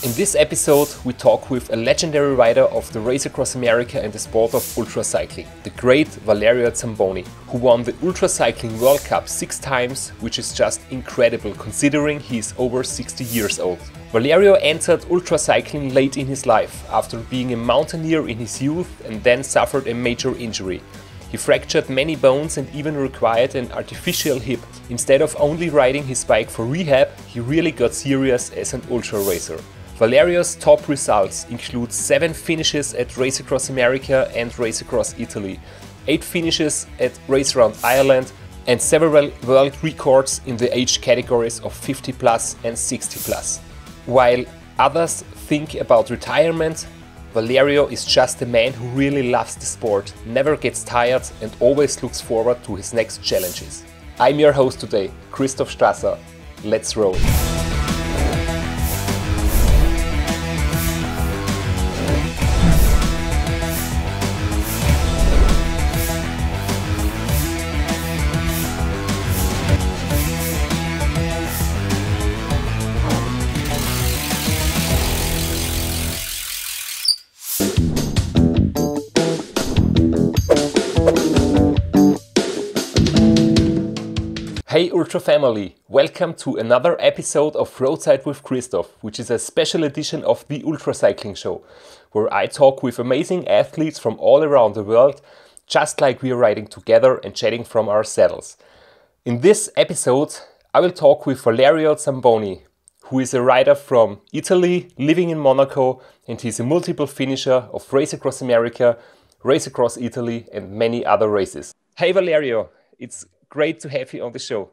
In this episode, we talk with a legendary rider of the race across America and the sport of ultracycling, the great Valerio Zamboni, who won the Ultracycling World Cup 6 times, which is just incredible considering he is over 60 years old. Valerio entered ultracycling late in his life, after being a mountaineer in his youth and then suffered a major injury. He fractured many bones and even required an artificial hip. Instead of only riding his bike for rehab, he really got serious as an ultra racer. Valerio's top results include 7 finishes at Race Across America and Race Across Italy, 8 finishes at Race Around Ireland, and several world records in the age categories of 50 plus and 60 plus. While others think about retirement, Valerio is just a man who really loves the sport, never gets tired and always looks forward to his next challenges. I'm your host today, Christoph Strasser. Let's roll! Hey Ultra family, welcome to another episode of Roadside with Christoph, which is a special edition of the Ultracycling Show, where I talk with amazing athletes from all around the world, just like we are riding together and chatting from our saddles. In this episode, I will talk with Valerio Zamboni, who is a rider from Italy, living in Monaco, and he's a multiple finisher of Race Across America, Race Across Italy, and many other races. Hey Valerio, it's great to have you on the show.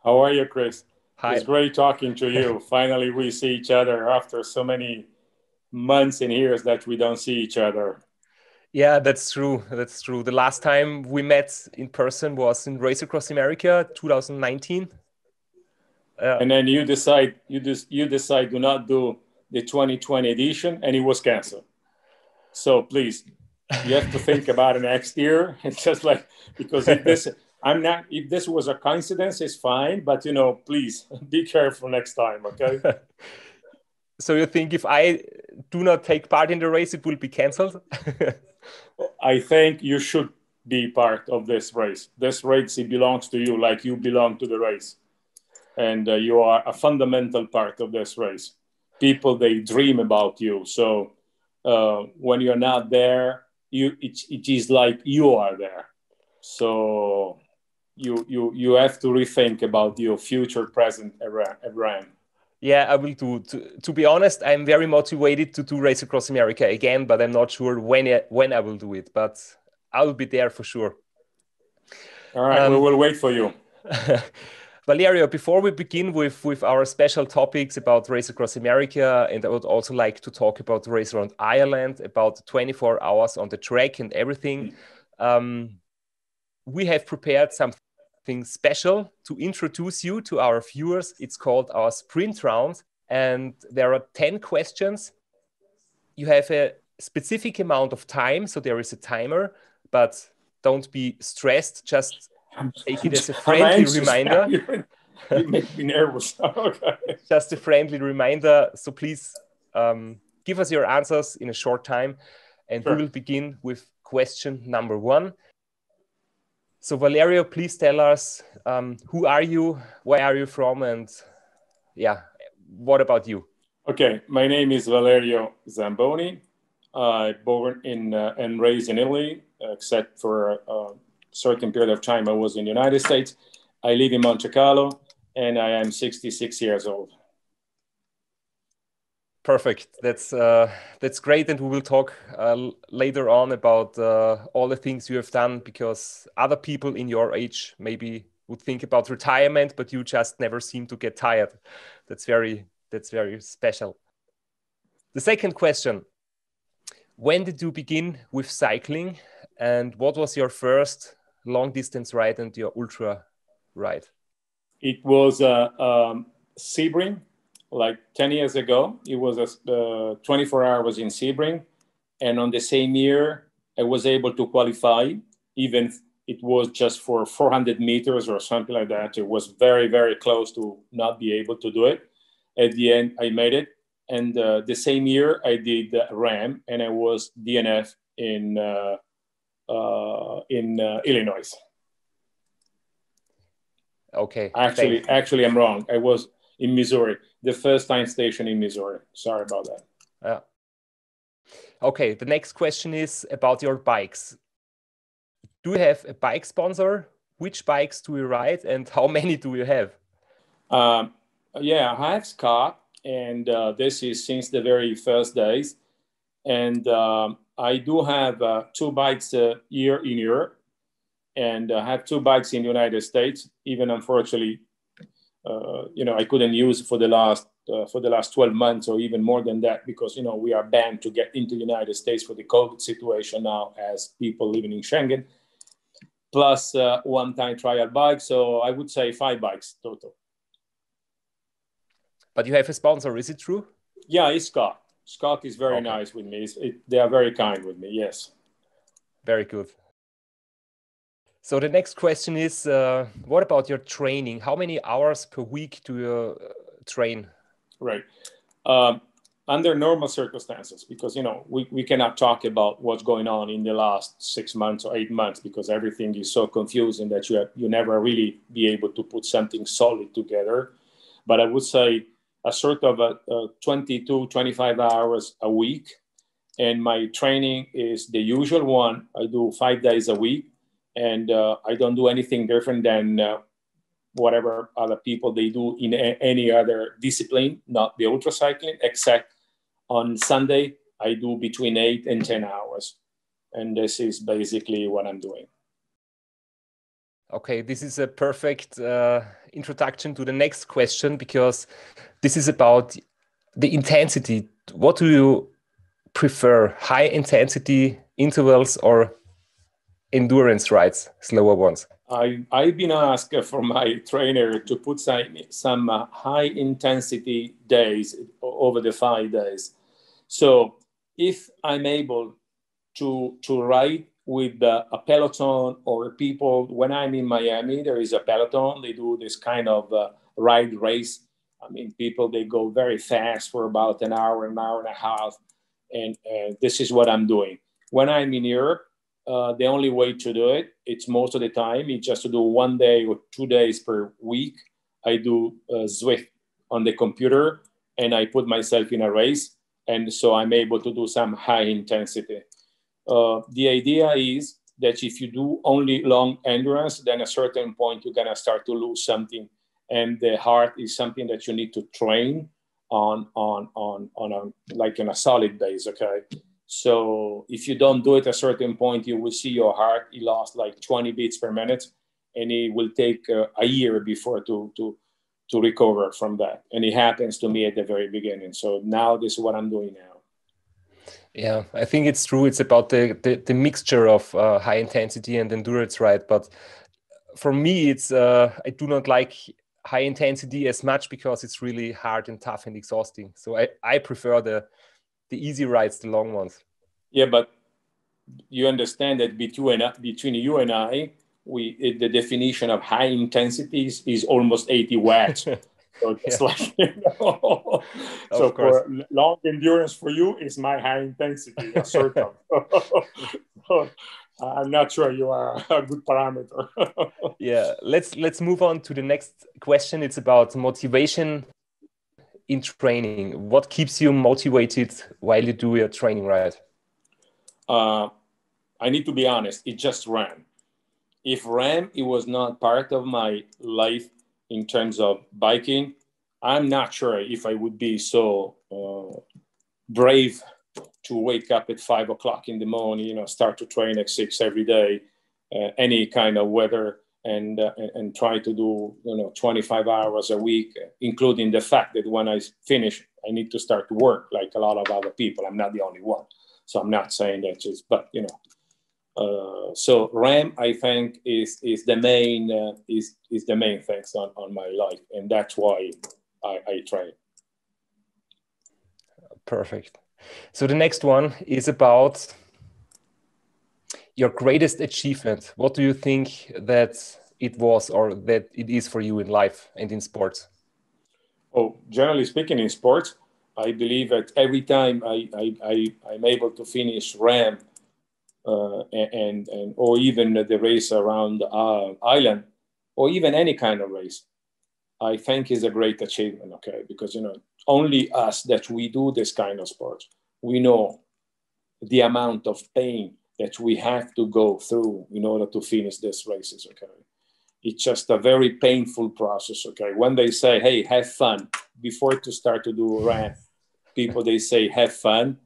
How are you, Chris? Hi. It's great talking to you. Finally, we see each other after so many months and years that we don't see each other. Yeah, that's true. That's true. The last time we met in person was in Race Across America, 2019. And then you decide do not do the 2020 edition, and it was canceled. So please, you have to think about it next year. It's just like, because if this was a coincidence, it's fine, but please be careful next time, okay? So you think if I do not take part in the race, it will be cancelled? I think you should be part of this race. This race, it belongs to you, like you belong to the race. And you are a fundamental part of this race. People, they dream about you. So when you're not there, it is like you are there. So you have to rethink about your future, present at RAAM. Yeah, I will do. To be honest, I'm very motivated to do Race Across America again, but I'm not sure when I will do it. But I will be there for sure. All right, we will wait for you. Valerio, before we begin with our special topics about Race Across America, and I would also like to talk about the Race Around Ireland, about 24 hours on the track and everything, we have prepared something special to introduce you to our viewers. It's called our sprint round, and there are 10 questions. You have a specific amount of time, so there is a timer, but don't be stressed, just take it as a friendly reminder. You make me nervous. Okay. Just a friendly reminder. So please give us your answers in a short time. And Sure. We will begin with question number 1. So Valerio, please tell us, who are you? Where are you from? And what about you? Okay, my name is Valerio Zamboni. Born and raised in Italy, except for certain period of time I was in the United States. I live in Monte Carlo, and I am 66 years old. Perfect. That's great, and we will talk later on about all the things you have done, because other people in your age maybe would think about retirement, but you just never seem to get tired. That's very special. The second question: when did you begin with cycling, and what was your first long distance ride and your ultra ride? It was Sebring, like 10 years ago. It was 24 hours in Sebring. And on the same year, I was able to qualify, even it was just for 400 meters or something like that. It was very, very close to not be able to do it. At the end, I made it. And the same year, I did RAAM, and I was DNF in Illinois. Okay. Actually, I'm wrong. I was in Missouri, the first time station in Missouri. Sorry about that. Okay. The next question is about your bikes. Do you have a bike sponsor? Which bikes do you ride, and how many do you have? Yeah, I have Scott, and this is since the very first days. And I do have 2 bikes here in Europe, and I have 2 bikes in the United States. Even unfortunately, I couldn't use for the last 12 months or even more than that, because we are banned to get into the United States for the COVID situation now as people living in Schengen. Plus 1-time trial bike, so I would say 5 bikes total. But you have a sponsor, is it true? Yeah, it's Scott. Scott is very nice with me. They are very kind with me, yes. Very good. So the next question is, what about your training? How many hours per week do you train? Right. Under normal circumstances, because, we cannot talk about what's going on in the last 6 months or 8 months, because everything is so confusing that you never really be able to put something solid together. But I would say a sort of 22, 25 hours a week. And my training is the usual one. I do 5 days a week, and I don't do anything different than whatever other people they do in any other discipline, not the ultra cycling, except on Sunday, I do between 8 and 10 hours. And this is basically what I'm doing. Okay, this is a perfect introduction to the next question, because this is about the intensity. What do you prefer, high intensity intervals or endurance rides, slower ones? I've been asked from my trainer to put some high intensity days over the 5 days. So if I'm able to ride with a peloton or people, when I'm in Miami, there is a peloton. They do this kind of ride race. I mean, people, they go very fast for about an hour and a half. And this is what I'm doing. When I'm in Europe, the only way to do it, it's most of the time, it's just to do 1 day or 2 days per week. I do Zwift on the computer, and I put myself in a race. And so I'm able to do some high intensity. The idea is that if you do only long endurance, then at a certain point, you're going to start to lose something. And the heart is something that you need to train on a solid base, okay? So if you don't do it at a certain point, you will see your heart, it lost like 20 beats per minute, and it will take a year before to recover from that. And it happens to me at the very beginning. So now this is what I'm doing now. Yeah, I think it's true. It's about the mixture of high intensity and endurance, right? But for me, it's I do not like high intensity as much, because it's really hard and tough and exhausting. So I prefer the easy rides, the long ones. Yeah, but you understand that between you and I, the definition of high intensity is almost 80 watts. So it's like, so for long endurance for you is my high intensity, a certain. I'm not sure you are a good parameter. Yeah, let's move on to the next question. It's about motivation in training. What keeps you motivated while you do your training, right? I need to be honest, it just RAAM. If RAAM, it was not part of my life in terms of biking, I'm not sure if I would be so brave to wake up at 5 o'clock in the morning, start to train at 6 every day, any kind of weather, and try to do 25 hours a week, including the fact that when I finish, I need to start to work like a lot of other people. I'm not the only one, so I'm not saying that but so RAAM, I think, is the main is the main things on my life, and that's why I train. Perfect. So the next one is about your greatest achievement. What do you think that it was, or that it is for you in life and in sports? Oh, generally speaking, in sports, I believe that every time I'm able to finish RAAM and or even the race around the island, or even any kind of race, I think is a great achievement. Okay, because only us that we do this kind of sport, we know the amount of pain that we have to go through in order to finish these races. Okay, it's just a very painful process. Okay, when they say, "Hey, have fun," before to start to do RAAM, people they say, "Have fun."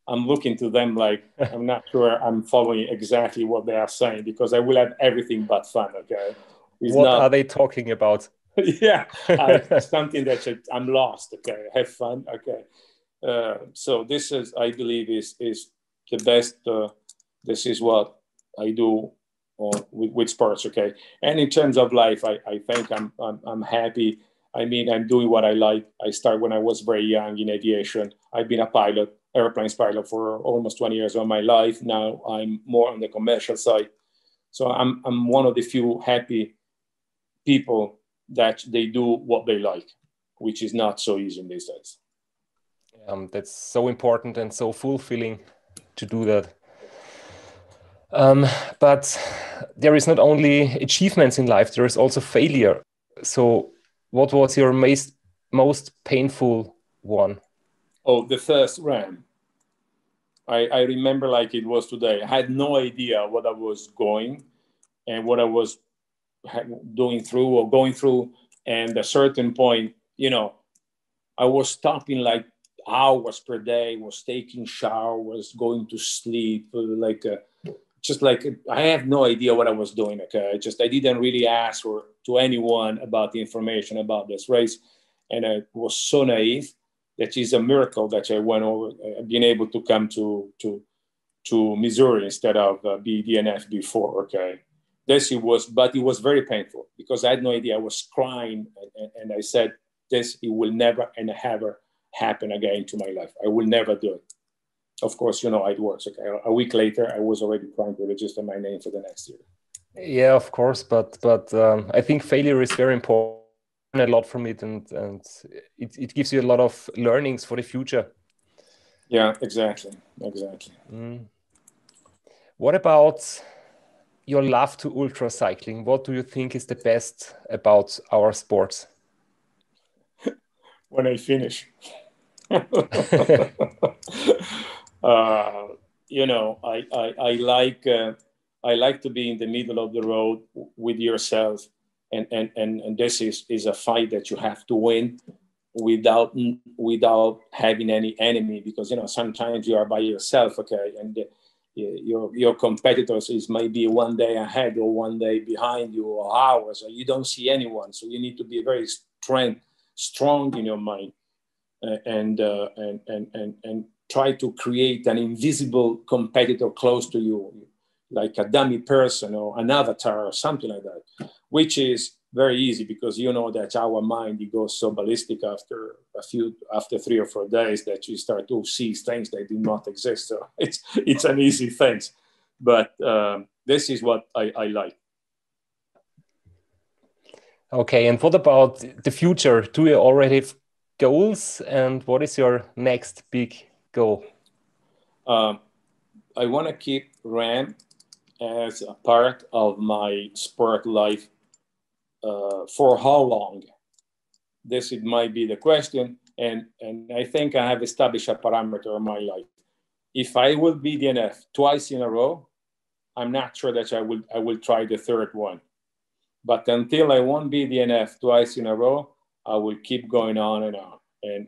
I'm looking to them like I'm not sure I'm following exactly what they are saying, because I will have everything but fun. Okay, it's What not. are they talking about? Yeah, something that I'm lost. Okay, have fun. Okay, so this is, I believe, is the best. This is what I do with sports. Okay, and in terms of life, I think I'm happy. I mean, I'm doing what I like. I started when I was very young in aviation. I've been a pilot, airplanes pilot, for almost 20 years of my life. Now I'm more on the commercial side. So I'm one of the few happy people that they do what they like, which is not so easy in these days. That's so important and so fulfilling to do that. But there is not only achievements in life, there is also failure. So what was your most painful one? Oh, the first RAAM. I remember like it was today. I had no idea what I was going and what I was doing through or going through. And at a certain point, I was stopping like hours per day, was taking showers, going to sleep, just like I have no idea what I was doing. Okay, I didn't really ask to anyone about the information about this race, and I was so naive. That is a miracle that I went over, being able to come to Missouri instead of BDNF before. Okay, but it was very painful because I had no idea. I was crying, and I said, "This it will never and ever happen again to my life. I will never do it." Of course, how it works. Okay, a week later, I was already trying to register my name for the next year. Yeah, of course, but I think failure is very important. I learn a lot from it, and it gives you a lot of learnings for the future. Yeah, exactly. What about your love to ultra cycling? What do you think is the best about our sports? When I finish. I like to be in the middle of the road with yourself, and this is a fight that you have to win without having any enemy, because sometimes you are by yourself. Okay, and your competitors is maybe one day ahead or one day behind you or hours, or you don't see anyone, so you need to be very strong in your mind, and try to create an invisible competitor close to you, like a dummy person or an avatar or something like that, which is very easy because that our mind, it goes so ballistic after 3 or 4 days that you start to see things that do not exist. So it's an easy thing, but this is what I like. Okay, and what about the future? Do you already have goals, and what is your next big goal? I want to keep RAAM as a part of my sport life. For how long? It might be the question, and I think I have established a parameter in my life. If I will be DNF twice in a row, I'm not sure that I will try the third one. But until I won't be DNF twice in a row, I will keep going on and on, and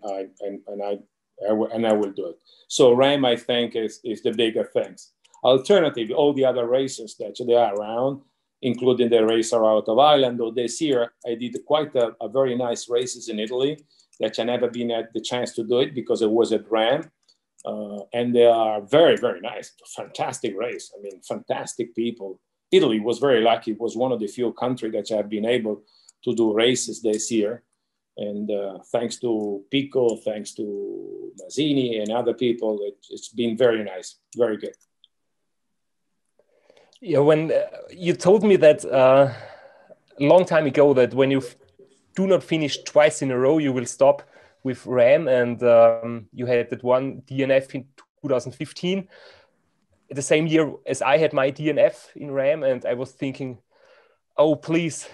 I will do it. So RAAM, I think, is the bigger things. Alternatively, all the other races that they are around, including the race out of Ireland, or this year, I did quite a very nice races in Italy that I never been had the chance to do it because it was at RAAM. And they are very, very nice. Fantastic race. I mean, fantastic people. Italy was very lucky. It was one of the few countries that have been able to do races this year. And thanks to Pico, thanks to Mazzini and other people, it's been very nice, very good. Yeah, when you told me that a long time ago that when you do not finish twice in a row, you will stop with RAAM, and you had that one DNF in 2015, the same year as I had my DNF in RAAM, and I was thinking, oh, please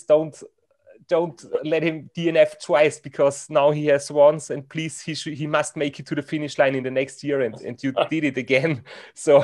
don't let him DNF twice, because now he has once, and please, he must make it to the finish line in the next year, and you did it again. So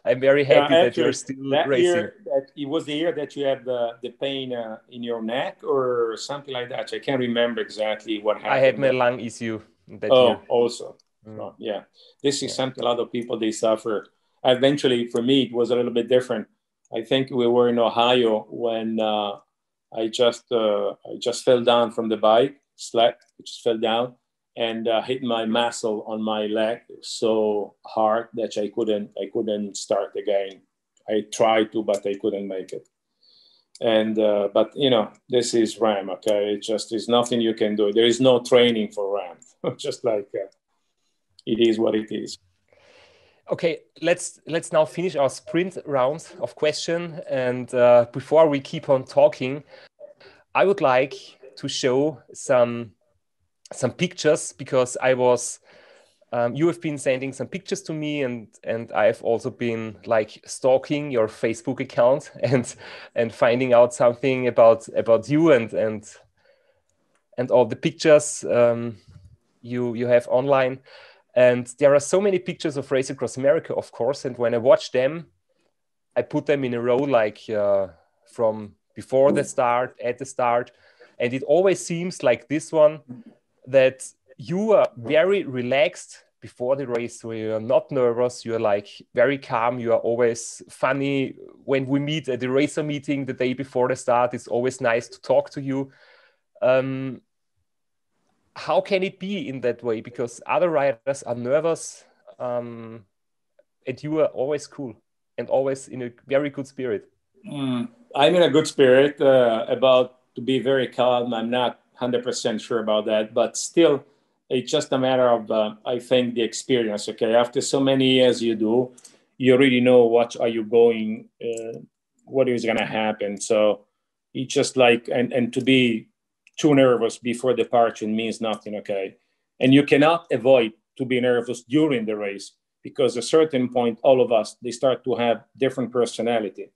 I'm very happy that you're still that racing. Year, it was the year that you had the pain in your neck or something like that. I can't remember exactly what happened. I had my lung issue that year. Also. Oh, yeah. This is something a lot of people, they suffer. Eventually, for me, it was a little bit different. I think we were in Ohio when I just fell down from the bike, slept, just fell down, and hit my muscle on my leg so hard that I couldn't start again. I tried to, but I couldn't make it. And but you know, this is RAAM. Okay, it just is nothing you can do. There is no training for RAAM. Just like it is what it is. Okay, let's now finish our sprint round of question. And before we keep on talking, I would like to show some pictures, because I was you have been sending some pictures to me, and I've also been like stalking your Facebook account and finding out something about you and all the pictures you have online. And there are so many pictures of Race Across America, of course. And when I watch them, I put them in a row, like from before the start, at the start. And it always seems like this one, that you are very relaxed before the race, so you are not nervous, you are like very calm, you are always funny. When we meet at the racer meeting the day before the start, it's always nice to talk to you. How can it be in that way? Because other riders are nervous, and you are always cool and always in a very good spirit. I'm in a good spirit. About to be very calm, I'm not 100% sure about that, but still, it's just a matter of, I think, the experience. Okay, after so many years you already know what are you going, what is going to happen. So it's just like, and to be too nervous before departure means nothing. Okay, and you cannot avoid to be nervous during the race, because at a certain point, all of us, they start to have different personality.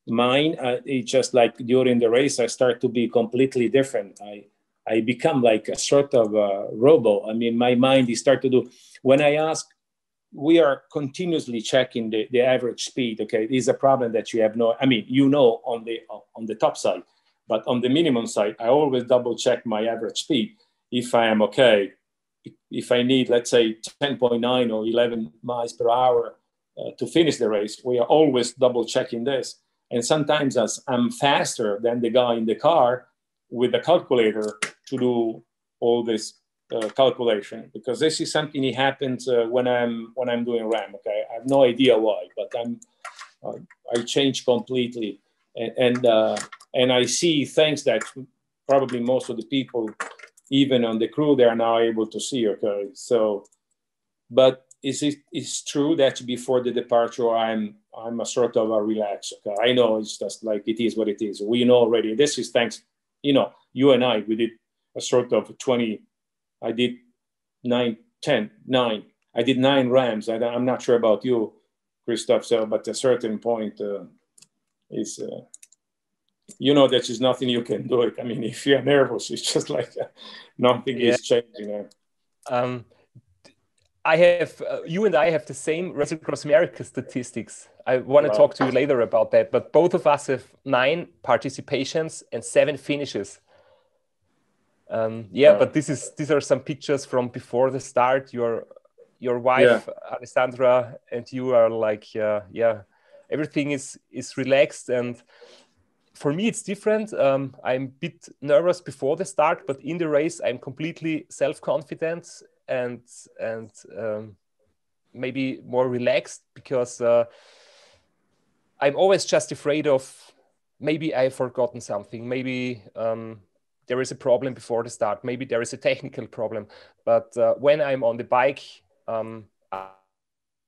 Mine, it's just like during the race, I start to be completely different. I become like a sort of a robo. I mean, my mind is start to do, when I ask, we are continuously checking the average speed. Okay, it is a problem that you have no, I mean, you know, on the top side, but on the minimum side, I always double check my average speed. If I am okay, if I need, let's say 10.9 or 11 miles per hour to finish the race, we are always double checking this. And sometimes as I'm faster than the guy in the car with the calculator to do all this calculation, because this is something that happens when I'm doing RAAM. Okay, I have no idea why, but I change completely, and I see things that probably most of the people, even on the crew, they are now able to see. Okay, so, but it's true that before the departure, I'm a sort of a relax. Okay, I know it's just like it is what it is. We know already. This is thanks, you know, you and I, we did a sort of 20. I did 9, 10, 9. I did 9 RAAMs. I'm not sure about you, Christoph. So, but at a certain point, is you know that there's nothing you can do. It. I mean, if you're nervous, it's just like nothing is changing. I have you and I have the same Race Across America statistics. I want to talk to you later about that. But both of us have 9 participations and 7 finishes. But these are some pictures from before the start. Your wife Alessandra and you are like everything is relaxed, and for me it's different. I'm a bit nervous before the start, but in the race I'm completely self-confident and maybe more relaxed, because I'm always just afraid of maybe I've forgotten something, maybe there is a problem before the start, maybe there is a technical problem. But when I'm on the bike, I'm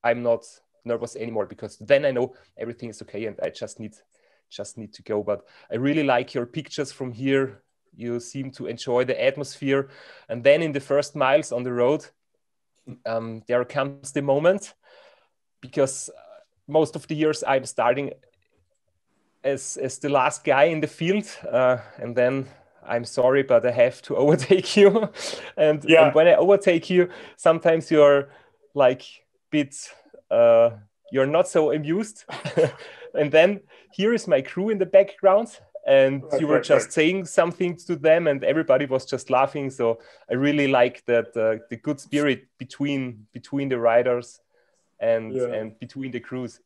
not nervous anymore, because then I know everything is okay and I just need to go. But I really like your pictures from here You seem to enjoy the atmosphere. And then in the first miles on the road, there comes the moment, because most of the years I'm starting as the last guy in the field, and then I'm sorry, but I have to overtake you. and when I overtake you, sometimes you're like bit, you're not so amused. And then here is my crew in the background, and you were just saying something to them, and everybody was just laughing. So I really like that, the good spirit between the riders and between the crews.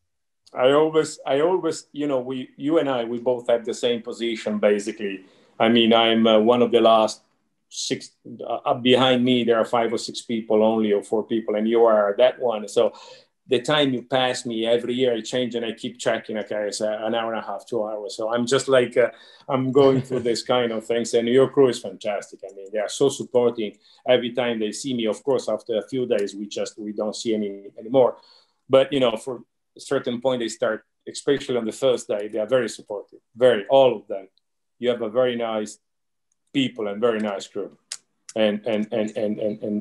I always, you and I, we both have the same position, basically. I mean, I'm one of the last six. Up behind me, there are 5 or 6 people only, or 4 people, and you are that one. So the time you pass me every year, I change, and I keep checking. Okay, it's an hour and a half, 2 hours. So I'm just like, I'm going through this kind of things, and your crew is fantastic. I mean, they are so supporting every time they see me. Of course, after a few days, we don't see anymore. But for a certain point, they start, especially on the first day, they are very supportive. All of them. You have a very nice people and very nice crew, and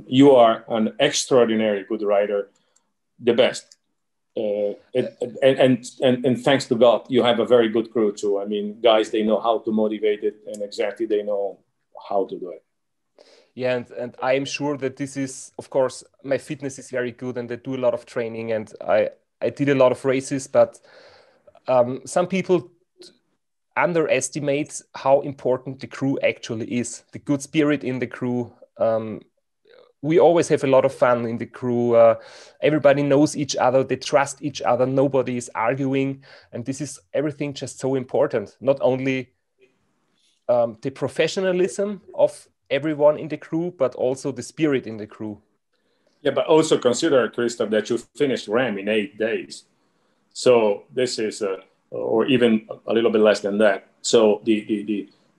you are an extraordinary good rider, the best. And thanks to God, you have a very good crew too. I mean, guys, they know how to motivate it, and exactly they know how to do it. Yeah, and I'm sure that this is, of course, my fitness is very good, and I do a lot of training, and I did a lot of races, but some people underestimate how important the crew actually is, the good spirit in the crew. We always have a lot of fun in the crew. Everybody knows each other, they trust each other, nobody is arguing, and this is everything just so important. Not only the professionalism of everyone in the crew, but also the spirit in the crew. Yeah, but also consider, Christoph, that you finished RAAM in 8 days. So this is, or even a little bit less than that. So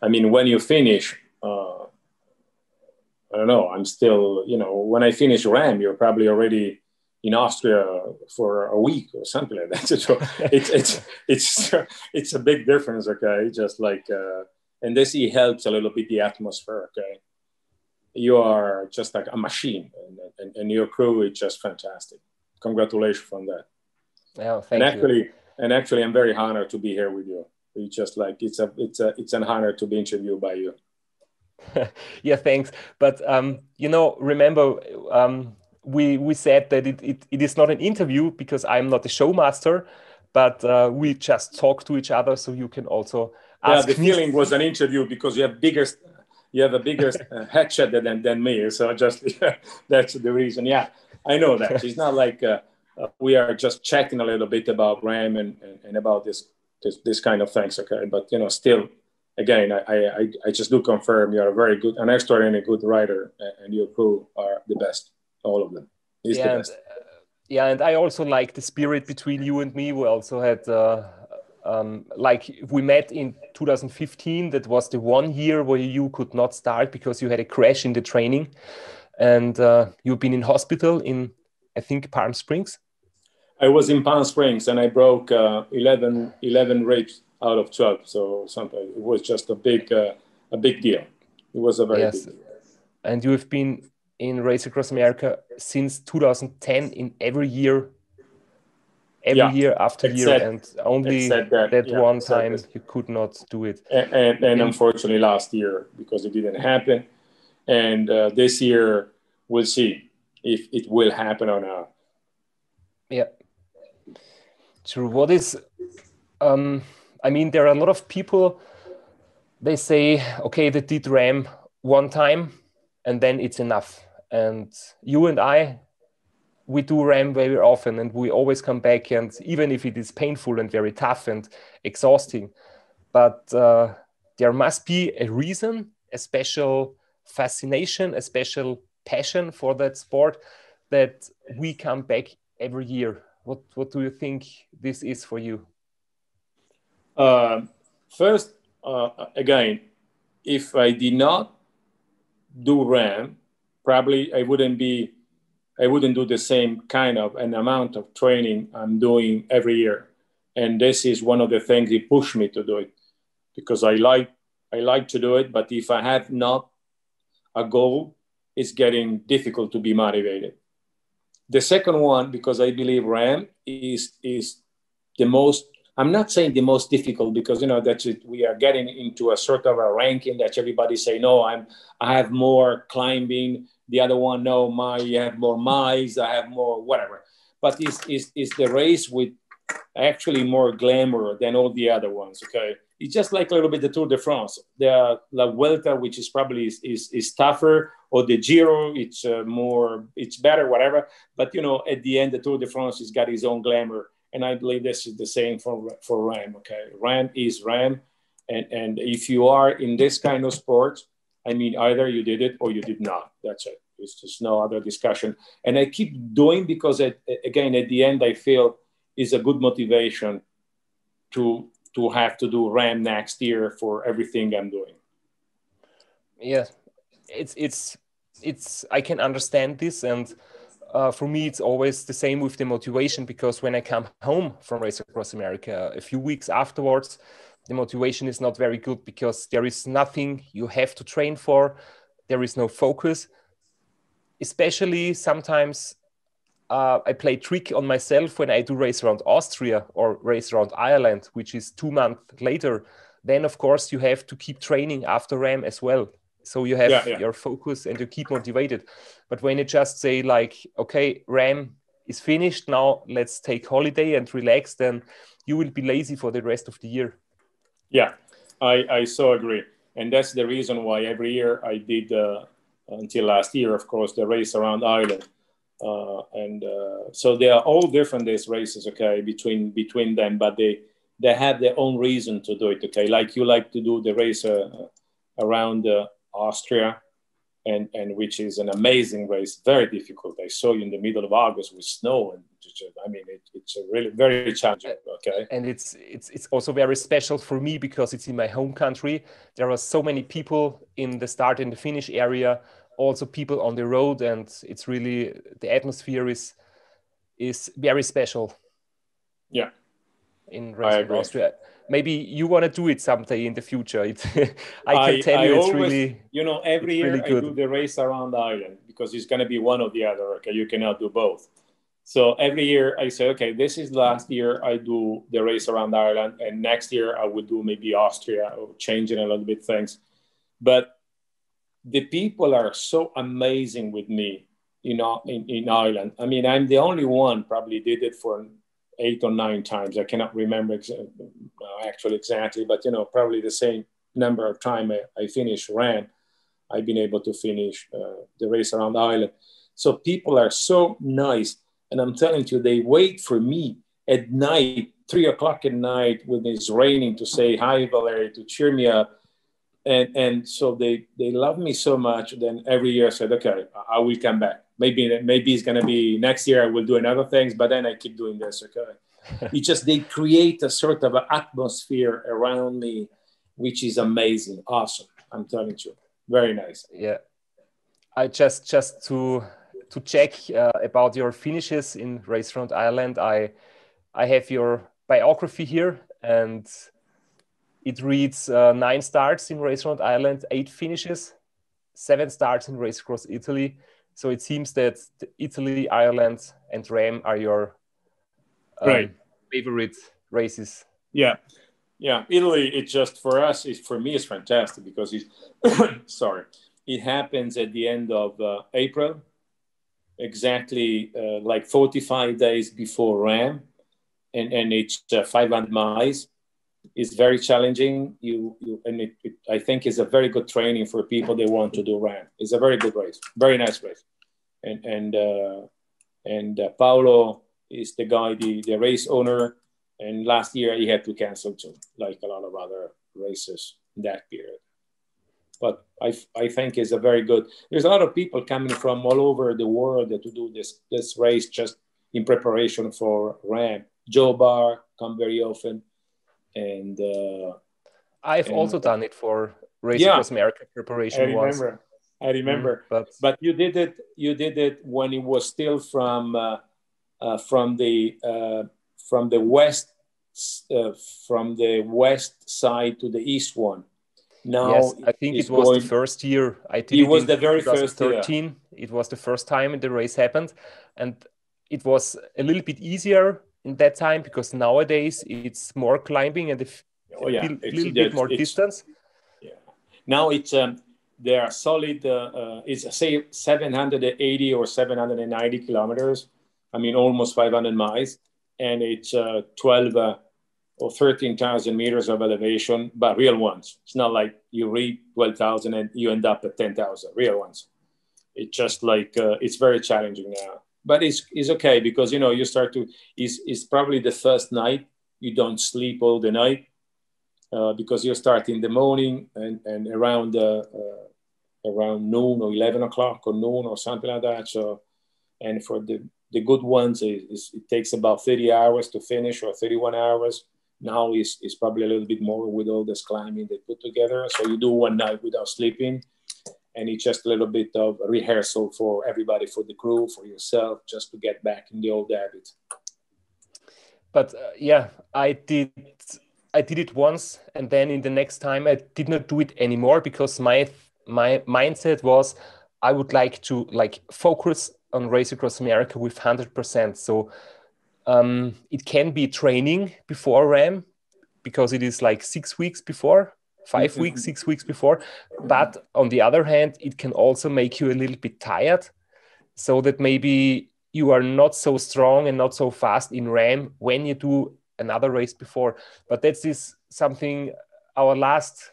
I mean, when you finish, I don't know, I'm still, when I finish RAAM, you're probably already in Austria for a week or something like that. So it's a big difference, okay? Just like, and this helps a little bit the atmosphere, okay? You are just like a machine, and your crew is just fantastic. Congratulations on that. Yeah, thank you. And actually, I'm very honored to be here with you. It's just like it's an honor to be interviewed by you. Yeah, thanks. But remember, we said that it is not an interview because I'm not the showmaster, but we just talk to each other, so you can also ask me. The feeling was an interview because you have a bigger headset than me. So just that's the reason. Yeah, I know that. It's not like we are just chatting a little bit about RAAM and about this kind of things. Okay, but still, again, I just do confirm you are an extraordinarily good rider, and your crew are the best. All of them is the best. Yeah, and I also like the spirit between you and me. We also had. Like we met in 2015, that was the 1 year where you could not start because you had a crash in the training, and you've been in hospital in, I think, Palm Springs. I was in Palm Springs, and I broke 11 ribs out of 12. So it was just a big deal. It was a very big deal. And you have been in Race Across America since 2010 in every year after year, and only that one time you could not do it. And unfortunately last year, because it didn't happen. And this year, we'll see if it will happen or not. Yeah. True. What is, I mean, there are a lot of people, they say, okay, they did RAAM one time and then it's enough. And you and I, we do RAAM very often, and we always come back, and even if it is painful and very tough and exhausting, but there must be a reason, a special fascination, a special passion for that sport, that we come back every year. What do you think this is for you? First, again, if I did not do RAAM, probably I wouldn't do the same kind of an amount of training I'm doing every year. And this is one of the things that pushed me to do it, because I I like to do it, but if I have not a goal, it's getting difficult to be motivated. The second one, because I believe RAAM is the most, I'm not saying the most difficult, because that's it, we are getting into a sort of a ranking that everybody say, no, I have more climbing, the other one, no, I have more miles, I have more whatever. But it's the race with actually more glamour than all the other ones. Okay, it's just like a little bit the Tour de France, the La Vuelta, which is probably is tougher, or the Giro, it's it's better, whatever. But at the end, the Tour de France has got its own glamour, and I believe this is the same for RAAM. Okay, RAAM is RAAM, and if you are in this kind of sport, I mean, either you did it or you did not. That's it. It's just no other discussion. And I keep doing because, again, at the end, I feel is a good motivation to have to do RAAM next year for everything I'm doing. Yeah, it's I can understand this, and for me it's always the same with the motivation, because when I come home from Race Across America a few weeks afterwards, the motivation is not very good, because there is nothing you have to train for, there is no focus. Especially sometimes I play trick on myself when I do race around Austria or race around Ireland, which is 2 months later. Then, of course, you have to keep training after RAAM as well. So you have your focus and you keep motivated. But when you just say like, okay, RAAM is finished, now let's take holiday and relax, then you will be lazy for the rest of the year. Yeah, I so agree. And that's the reason why every year I did, until last year, of course, the race around Ireland. So they are all different, these races, okay, between them, but they have their own reason to do it, okay. Like you like to do the race around Austria, and which is an amazing race, very difficult. I saw you in the middle of August with snow, and I mean, it's a really very challenging, okay. And it's also very special for me because it's in my home country. There are so many people in the start and the finish area, also people on the road, and it's really, the atmosphere is very special. Yeah, in racing Austria. Maybe you want to do it someday in the future. I can tell you, it's always, really, every year I do the race around Ireland, because it's going to be one or the other. Okay, you cannot do both. So every year I say, okay, this is last year I do the race around Ireland, and next year I would do maybe Austria, or changing a little bit things. But the people are so amazing with me, in Ireland. I mean, I'm the only one probably did it for 8 or 9 times. I cannot remember actually exactly, but probably the same number of time I finished RAAM. I've been able to finish the race around Ireland. So people are so nice, and I'm telling you, they wait for me at night, 3 o'clock at night when it's raining, to say hi, Valerio, to cheer me up. And so they love me so much. Then every year I said, okay, I will come back. Maybe it's going to be next year I will do another things, but then I keep doing this, okay? It's just, they create a sort of an atmosphere around me, which is amazing, awesome. I'm telling you, very nice. Yeah. I just to check about your finishes in Race Around Ireland, I have your biography here, and it reads 9 starts in Race Around Ireland, 8 finishes, 7 starts in Race Across Italy. So it seems that Italy, Ireland, and RAAM are your favorite races. Yeah. Italy, it's just, for us, for me, it's fantastic, because it happens at the end of April, exactly like 45 days before RAAM, and it's 500 miles. It's very challenging. I think it's a very good training for people that want to do RAAM. It's a very good race, very nice race. And Paolo is the guy, the race owner. And last year he had to cancel too, like a lot of other races in that period. But I think it's a very good. There's a lot of people coming from all over the world to do this race just in preparation for RAAM. Joe Barr come very often. And I've also done it for Race Across America preparation. I remember. But you did it when it was still from the west side to the east one. Now Yes, I think it's it was the going. first year. I did It it was in the very first year. 2013. It was the first time the race happened. And it was a little bit easier in that time because nowadays it's more climbing and Oh yeah, a little bit more it's distance. yeah. Now it's they are solid. It's say 780 or 790 kilometers. I mean, almost 500 miles, and it's 12 or 13,000 meters of elevation, but real ones. It's not like you read 12,000 and you end up at 10,000. Real ones. It's just like it's very challenging now, but it's okay because you know you start to. It's probably the first night you don't sleep all the night because you start in the morning and around noon or 11 o'clock or noon or something like that. So, and for the good ones, it takes about 30 hours to finish or 31 hours. Now it's probably a little bit more with all this climbing they put together. So you do one night without sleeping, and it's just a little bit of rehearsal for everybody, for the crew, for yourself, just to get back in the old habit. But yeah, I did it once, and then in the next time I did not do it anymore because my mindset was I would like to focus on Race Across America with 100%. So it can be training before RAAM because it is like 6 weeks before, 5 weeks, 6 weeks before. But on the other hand, it can also make you a little bit tired, so that maybe you are not so strong and not so fast in RAAM when you do another race before. But that is something. Our last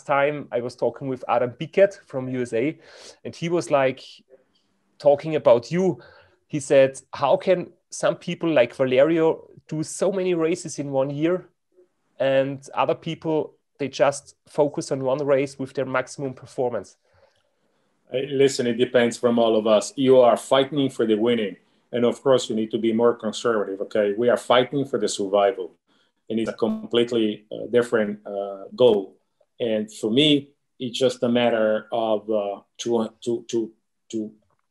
time I was talking with Adam Pickett from USA, and he was like talking about you. He said, how can some people like Valerio do so many races in 1 year, and other people, they just focus on one race with their maximum performance? Listen, it depends from all of us. You are fighting for the winning. And of course, you need to be more conservative, okay? We are fighting for the survival. And it's a completely different goal. And for me, it's just a matter of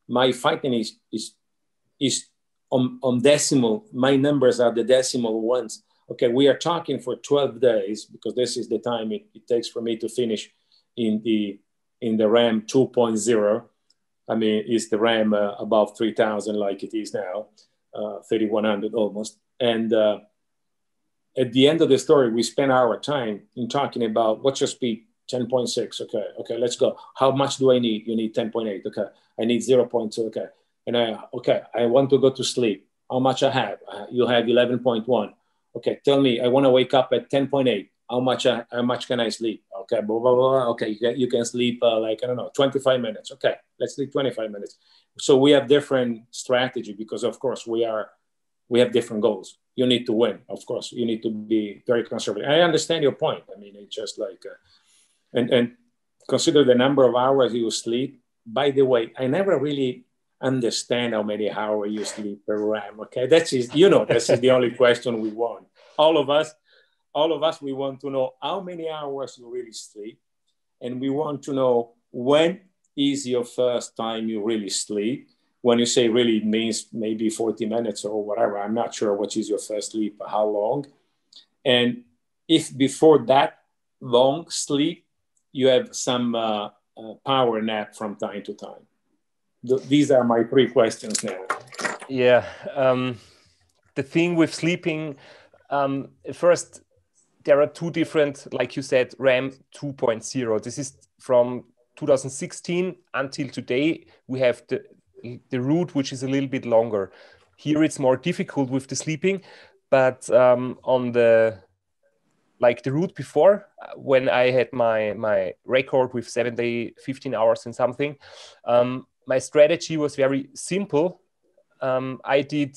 my fighting is on decimal. My numbers are the decimal ones. Okay, we are talking for 12 days because this is the time it takes for me to finish in the RAAM 2.0. I mean, is the RAAM above 3,000 like it is now, 3,100 almost. And at the end of the story, we spend our time in talking about what's your speed, 10.6. Okay, let's go. How much do I need? You need 10.8. Okay, I need 0.2. Okay, and I want to go to sleep. How much I have? You have 11.1. Okay, tell me, I want to wake up at 10.8. How much can I sleep? Okay, blah, blah, blah. Okay, you can sleep like, I don't know, 25 minutes. Okay, let's sleep 25 minutes. So we have different strategy because, of course, we have different goals. You need to win, of course. You need to be very conservative. I understand your point. I mean, it's just like, and consider the number of hours you sleep. By the way, I never really understand how many hours you sleep per RAAM. Okay, this is the only question we want. All of us, we want to know how many hours you really sleep. And we want to know when is your first time you really sleep. When you say really, it means maybe 40 minutes or whatever. I'm not sure what is your first sleep, how long. And if before that long sleep, you have some power nap from time to time. These are my 3 questions now. Yeah. The thing with sleeping, first, there are 2 different, like you said, RAAM 2.0. This is from 2016 until today. We have the route, which is a little bit longer. Here it's more difficult with the sleeping, but on the route before, when I had my record with 7 days, 15 hours and something, my strategy was very simple. I did,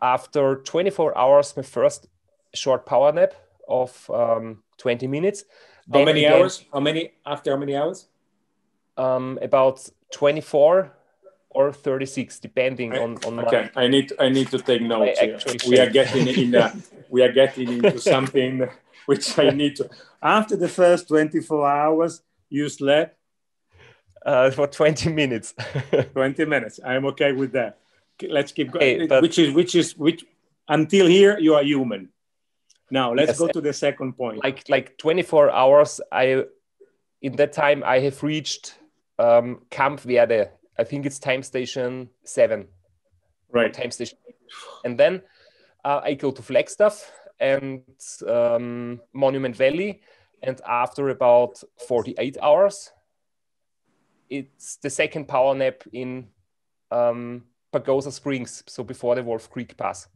after 24 hours, my first short power nap of 20 minutes. How many hours? After how many hours? About 24 or 36, depending on okay. I need to take notes here. We are getting into something which I need to. After the first 24 hours, you slept for 20 minutes. 20 minutes. I'm okay with that. Let's keep going. Which until here you are human. Now let's Yes, go to the second point. like 24 hours. In that time I have reached Camp Verde. I think it's time station 7. Right. Time station. And then I go to Flagstaff and Monument Valley. And after about 48 hours, it's the second power nap in Pagosa Springs, so before the Wolf Creek Pass.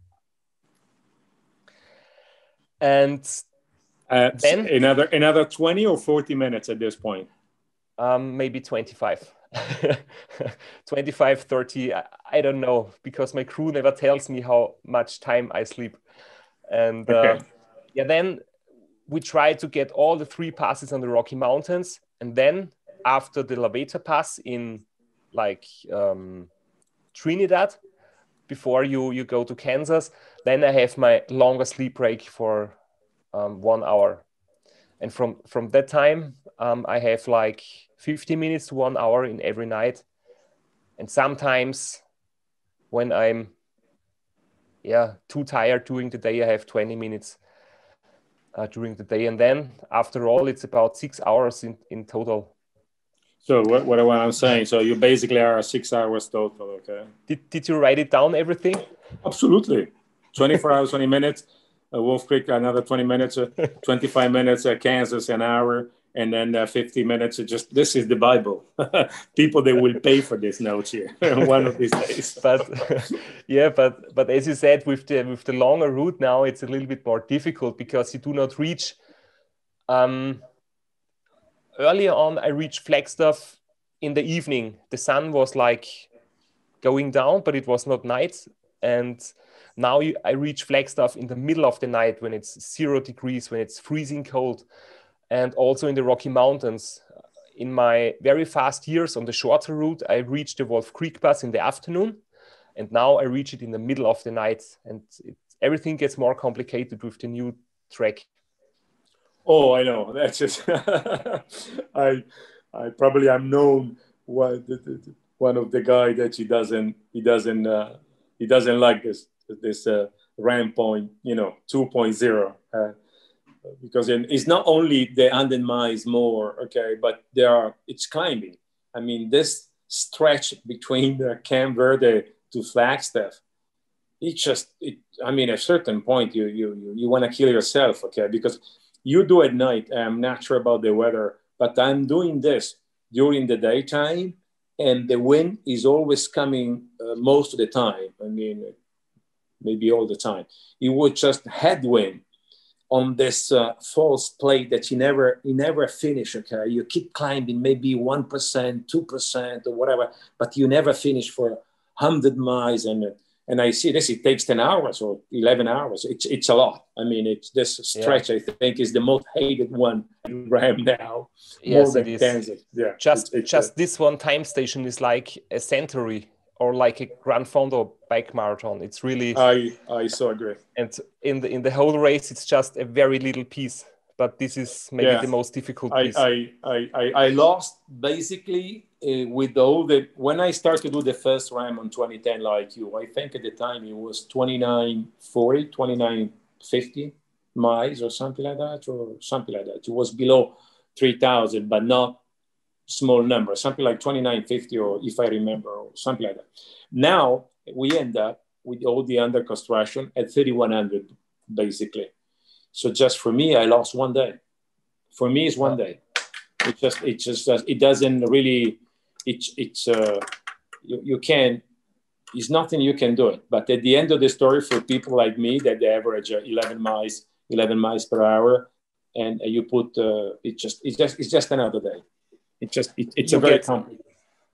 And then another 20 or 40 minutes at this point. Maybe 25. 25, 30, I don't know, because my crew never tells me how much time I sleep. And then we try to get all the 3 passes on the Rocky Mountains. And then after the La Veta Pass in like Trinidad, before you go to Kansas, then I have my longer sleep break for 1 hour. And from that time, I have like 50 minutes to 1 hour in every night. And sometimes when I'm too tired during the day, I have 20 minutes during the day. And then after all, it's about 6 hours in total. So what I'm saying, so you basically are 6 hours total, okay? Did you write it down, everything? Absolutely. 24 hours, 20 minutes. Wolf Creek, another 20 minutes, 25 minutes, Kansas, an hour, and then 50 minutes. This is the Bible. People, they will pay for this notes here one of these days. But as you said, with the longer route now, it's a little bit more difficult because you do not reach. Earlier on, I reached Flagstaff in the evening. The sun was like going down, but it was not night. And now I reach Flagstaff in the middle of the night when it's 0 degrees, when it's freezing cold. And also in the Rocky Mountains. In my very fast years on the shorter route, I reached the Wolf Creek Pass in the afternoon. And now I reach it in the middle of the night. And everything gets more complicated with the new track. Oh, I know. That's just I probably am known one of the guy that he doesn't like this RAAM point 2.0 because it's not only the 100 miles more, okay, but it's climbing. I mean, this stretch between Camp Verde to Flagstaff, I mean, at a certain point you want to kill yourself, okay, because you do at night. I'm not sure about the weather, but I'm doing this during the daytime, and the wind is always coming most of the time. I mean, maybe all the time. It would just headwind on this false plate that you never finish. Okay, you keep climbing, maybe 1%, 2%, or whatever, but you never finish for 100 miles. And I see this, it takes 10 hours or 11 hours. It's a lot. I mean, it's this stretch, I think, is the most hated one in RAAM now. Yes, more it than is. Kansas. Yeah. Just this one time station is like a century or like a Gran Fondo bike marathon. It's really... I so agree. And in the whole race, it's just a very little piece. But this is maybe the most difficult piece. I lost basically with all the... When I started to do the first RAAM on 2010 like you, I think at the time it was 2940, 2950 miles or something like that. It was below 3,000, but not small number, something like 2950, or if I remember, or something like that. Now we end up with all the under construction at 3,100, basically. So just for me, I lost 1 day. For me, it's 1 day. It doesn't really, you can, it's nothing you can do it. But at the end of the story, for people like me that they average 11 miles per hour, and you put, it's just another day. It's a very complicated.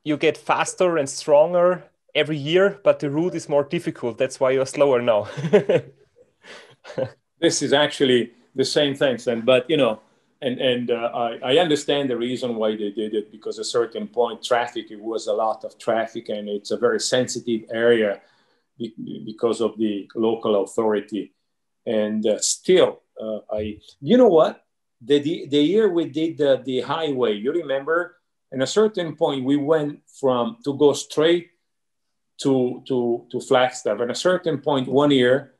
You get faster and stronger every year, but the route is more difficult. That's why you're slower now. This is actually the same thing, but I understand the reason why they did it, because at a certain point, it was a lot of traffic, and it's a very sensitive area because of the local authority. And still, you know what? The year we did the highway, you remember, at a certain point, we went to go straight to Flagstaff. At a certain point, 1 year,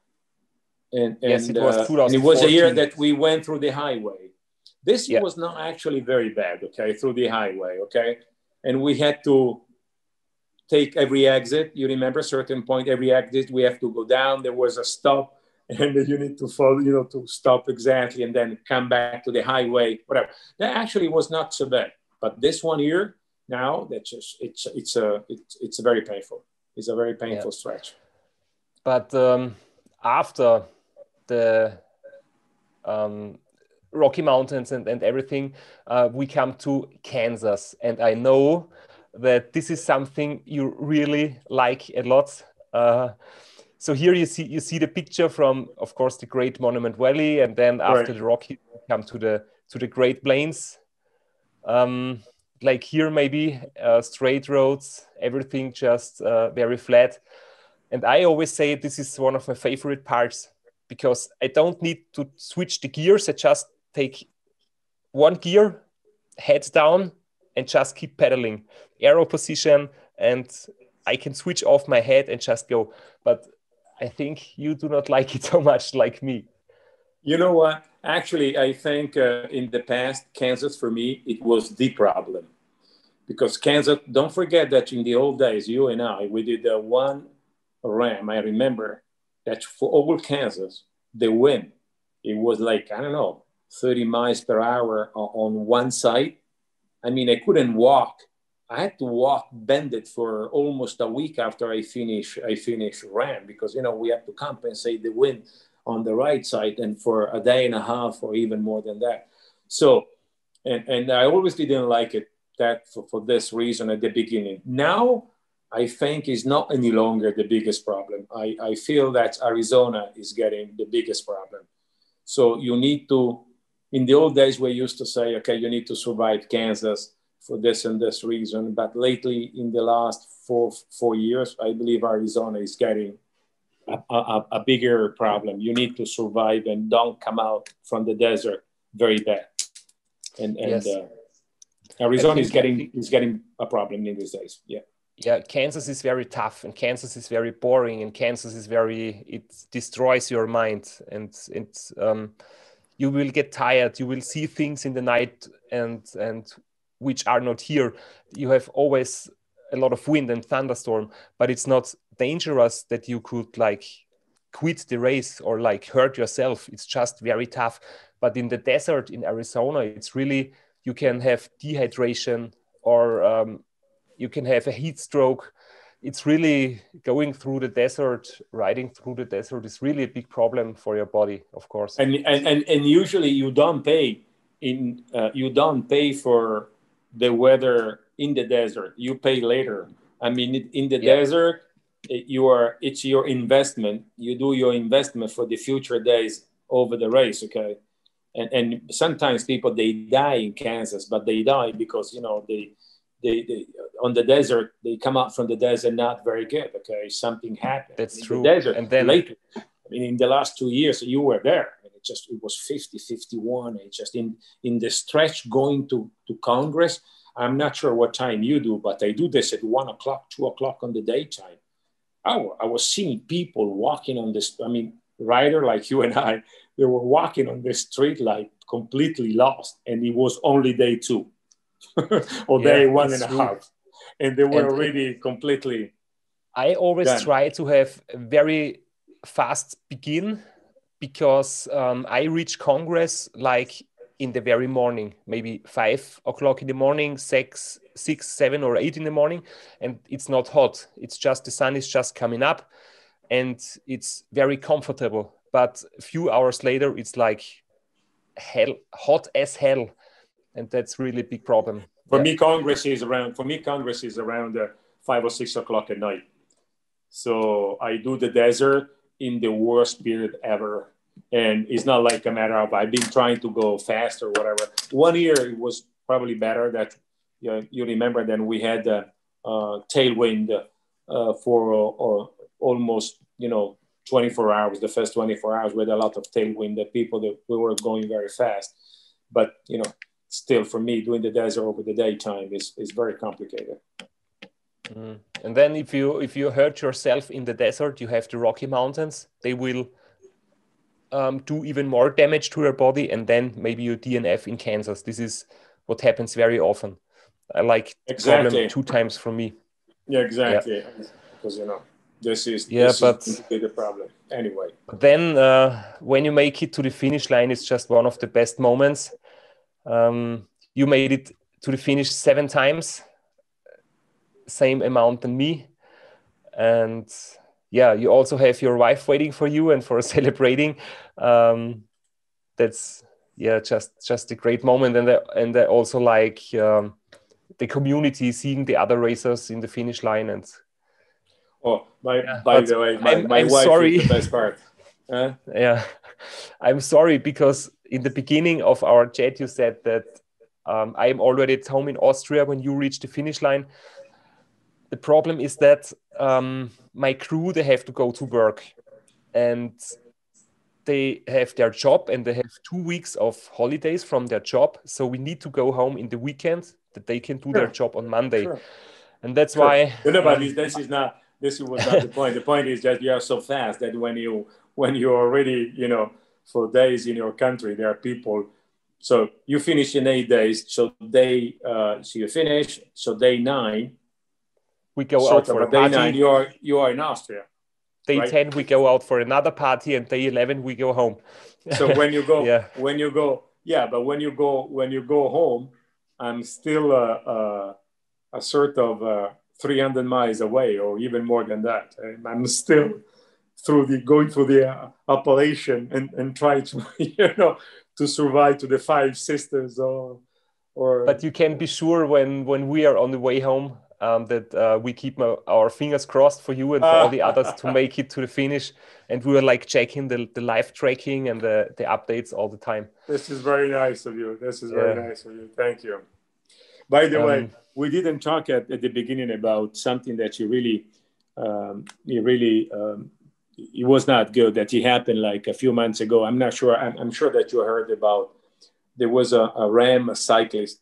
Yes, it was and it was a year 2014. that we went through the highway. This year Yeah, was not actually very bad, okay, through the highway, okay? And we had to take every exit. You remember a certain point, every exit, we have to go down. There was a stop, and you need to follow, to stop exactly and then come back to the highway, whatever. That actually was not so bad. But this one here, now, that's just, it's very painful. It's a very yeah. painful stretch. But after the Rocky Mountains and everything, we come to Kansas, and I know that this is something you really like a lot. So here you see the picture from, of course, the Great Monument Valley, and then after Right. the Rocky, we come to the Great Plains. Like here, maybe straight roads, everything just very flat. And I always say this is one of my favorite parts because I don't need to switch the gears. I just take one gear, head down, and just keep pedaling. Arrow position, and I can switch off my head and just go. But I think you do not like it so much like me. You know what? Actually, I think in the past, Kansas for me, it was the problem. Because Kansas, don't forget that in the old days, you and I, we did one RAAM. I remember that for all Kansas, the wind, it was like, I don't know, 30 miles per hour on one side. I mean, I couldn't walk. I had to walk bended for almost a week after I finish RAAM because, we have to compensate the wind on the right side and for a day and a half or even more than that. So, and I always didn't like it that for this reason at the beginning. Now, I think is not any longer the biggest problem. I feel that Arizona is getting the biggest problem. So you need to, in the old days, we used to say, okay, you need to survive Kansas for this and this reason. But lately, in the last four years, I believe Arizona is getting a bigger problem. You need to survive and don't come out from the desert very bad. And Yes. Arizona is getting a problem in these days. Yeah. Yeah, Kansas is very tough, and Kansas is very boring, and Kansas is it destroys your mind, and it's you will get tired. You will see things in the night and which are not here. You have always a lot of wind and thunderstorm, but it's not dangerous that you could like quit the race or like hurt yourself. It's just very tough. But in the desert in Arizona, it's really, you can have dehydration or you can have a heat stroke. It's really going through the desert, riding through the desert is really a big problem for your body, of course. And usually you don't pay for the weather in the desert. You pay later. I mean, in the desert, it's your investment. You do your investment for the future days over the race, okay? And sometimes people, they die in Kansas, but they die because, they on the desert, they come out from the desert not very good, okay? Something happened. That's in true. The desert, and then later. I mean, in the last 2 years, you were there. And it was 50, 51. It just in the stretch going to Congress. I'm not sure what time you do, but I do this at 1 o'clock, 2 o'clock on the daytime. I was seeing people walking on this. I mean, rider like you and I, they were walking on the street like completely lost, and it was only day 2 or day 1.5, and they were already completely. I always try to have a very fast begin because I reach Congress like in the very morning, maybe 5 o'clock in the morning, 6, 7 or 8 in the morning, and it's not hot. It's just the sun is just coming up, and it's very comfortable. But a few hours later, it's like hell, hot as hell, and that's really a big problem. For me, Congress is around 5 or 6 o'clock at night. So I do the desert in the worst period ever. And it's not like a matter of I've been trying to go fast or whatever. 1 year it was probably better that you remember then we had tailwind for almost 24 hours. The first 24 hours with a lot of tailwind. That we were going very fast, but still for me doing the desert over the daytime is very complicated. And then if you hurt yourself in the desert, you have the Rocky Mountains. They will do even more damage to your body, and then maybe you DNF in Kansas. This is what happens very often. I like Exactly. problem 2 times for me. Yeah, exactly. Yeah. Because this is but the problem anyway. Then when you make it to the finish line, it's just one of the best moments. You made it to the finish 7 times, same amount than me, and yeah, you also have your wife waiting for you and for celebrating. That's just a great moment, and I also like the community, seeing the other racers in the finish line. And by the way, my I'm wife sorry. is the best part. Yeah, I'm sorry, because in the beginning of our chat you said that I'm already at home in Austria when you reach the finish line. The problem is that my crew, they have to go to work, and they have their job, and they have 2 weeks of holidays from their job. So we need to go home in the weekend that they can do their job on Monday. Sure. And that's why. But this was not the point. The point is that you are so fast that when you're already, for days in your country, there are people. So you finish in 8 days. So you finish. So day 9, we go out for a party. Day 9, you are in Austria. Day right? 10 we go out for another party, and day 11 we go home. So when you go, but when you go home, I'm still a sort of 300 miles away, or even more than that. I'm still going through the Appalachian and try to to survive to the 5 Sisters or. But you can be sure when we are on the way home that we keep our fingers crossed for you and for all the others to make it to the finish, and we were like checking the live tracking and the updates all the time. This is very nice of you. Very nice of you. Thank you. By the way, we didn't talk at the beginning about something that it was not good, that it happened like a few months ago. I'm not sure. I'm sure that you heard about. There was a RAAM cyclist,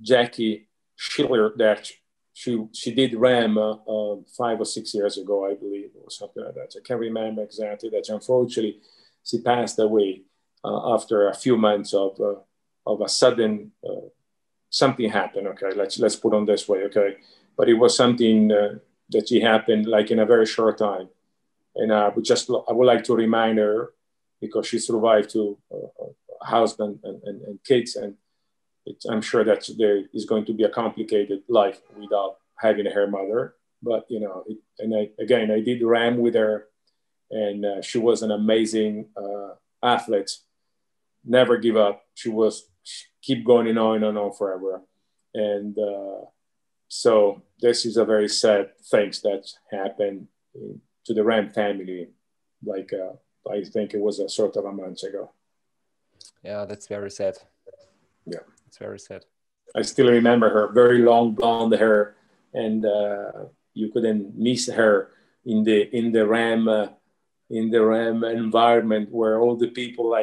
Jackie Schiller, that she did RAAM 5 or 6 years ago, I believe, or something like that. I can't remember exactly. That unfortunately she passed away after a few months of a sudden. Something happened. Okay, let's put on this way. Okay, but it was something that she happened like in a very short time, and I would like to remind her, because she survived to a husband and kids, and I'm sure that there is going to be a complicated life without having her mother. But I did RAAM with her, and she was an amazing athlete. Never give up. She keep going on and on forever. And so this is a very sad thing that happened to the RAAM family. Like I think it was a sort of a month ago. Yeah, that's very sad. Yeah, it's very sad. I still remember her, very long blonde hair, and you couldn't miss her in the RAAM environment, where all the people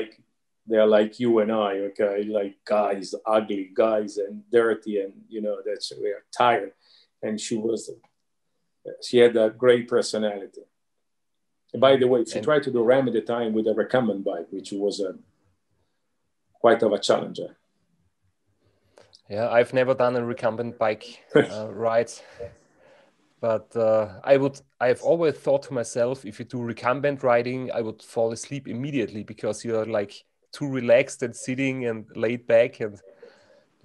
they're like you and I, okay, like guys, ugly guys, and dirty, and that's, we are tired. And she had a great personality. And by the way, she tried to do RAAM at the time with a recumbent bike, which was quite of a challenger. Yeah, I've never done a recumbent bike ride, but I've always thought to myself, if you do recumbent riding, I would fall asleep immediately, because you're like too relaxed and sitting and laid back and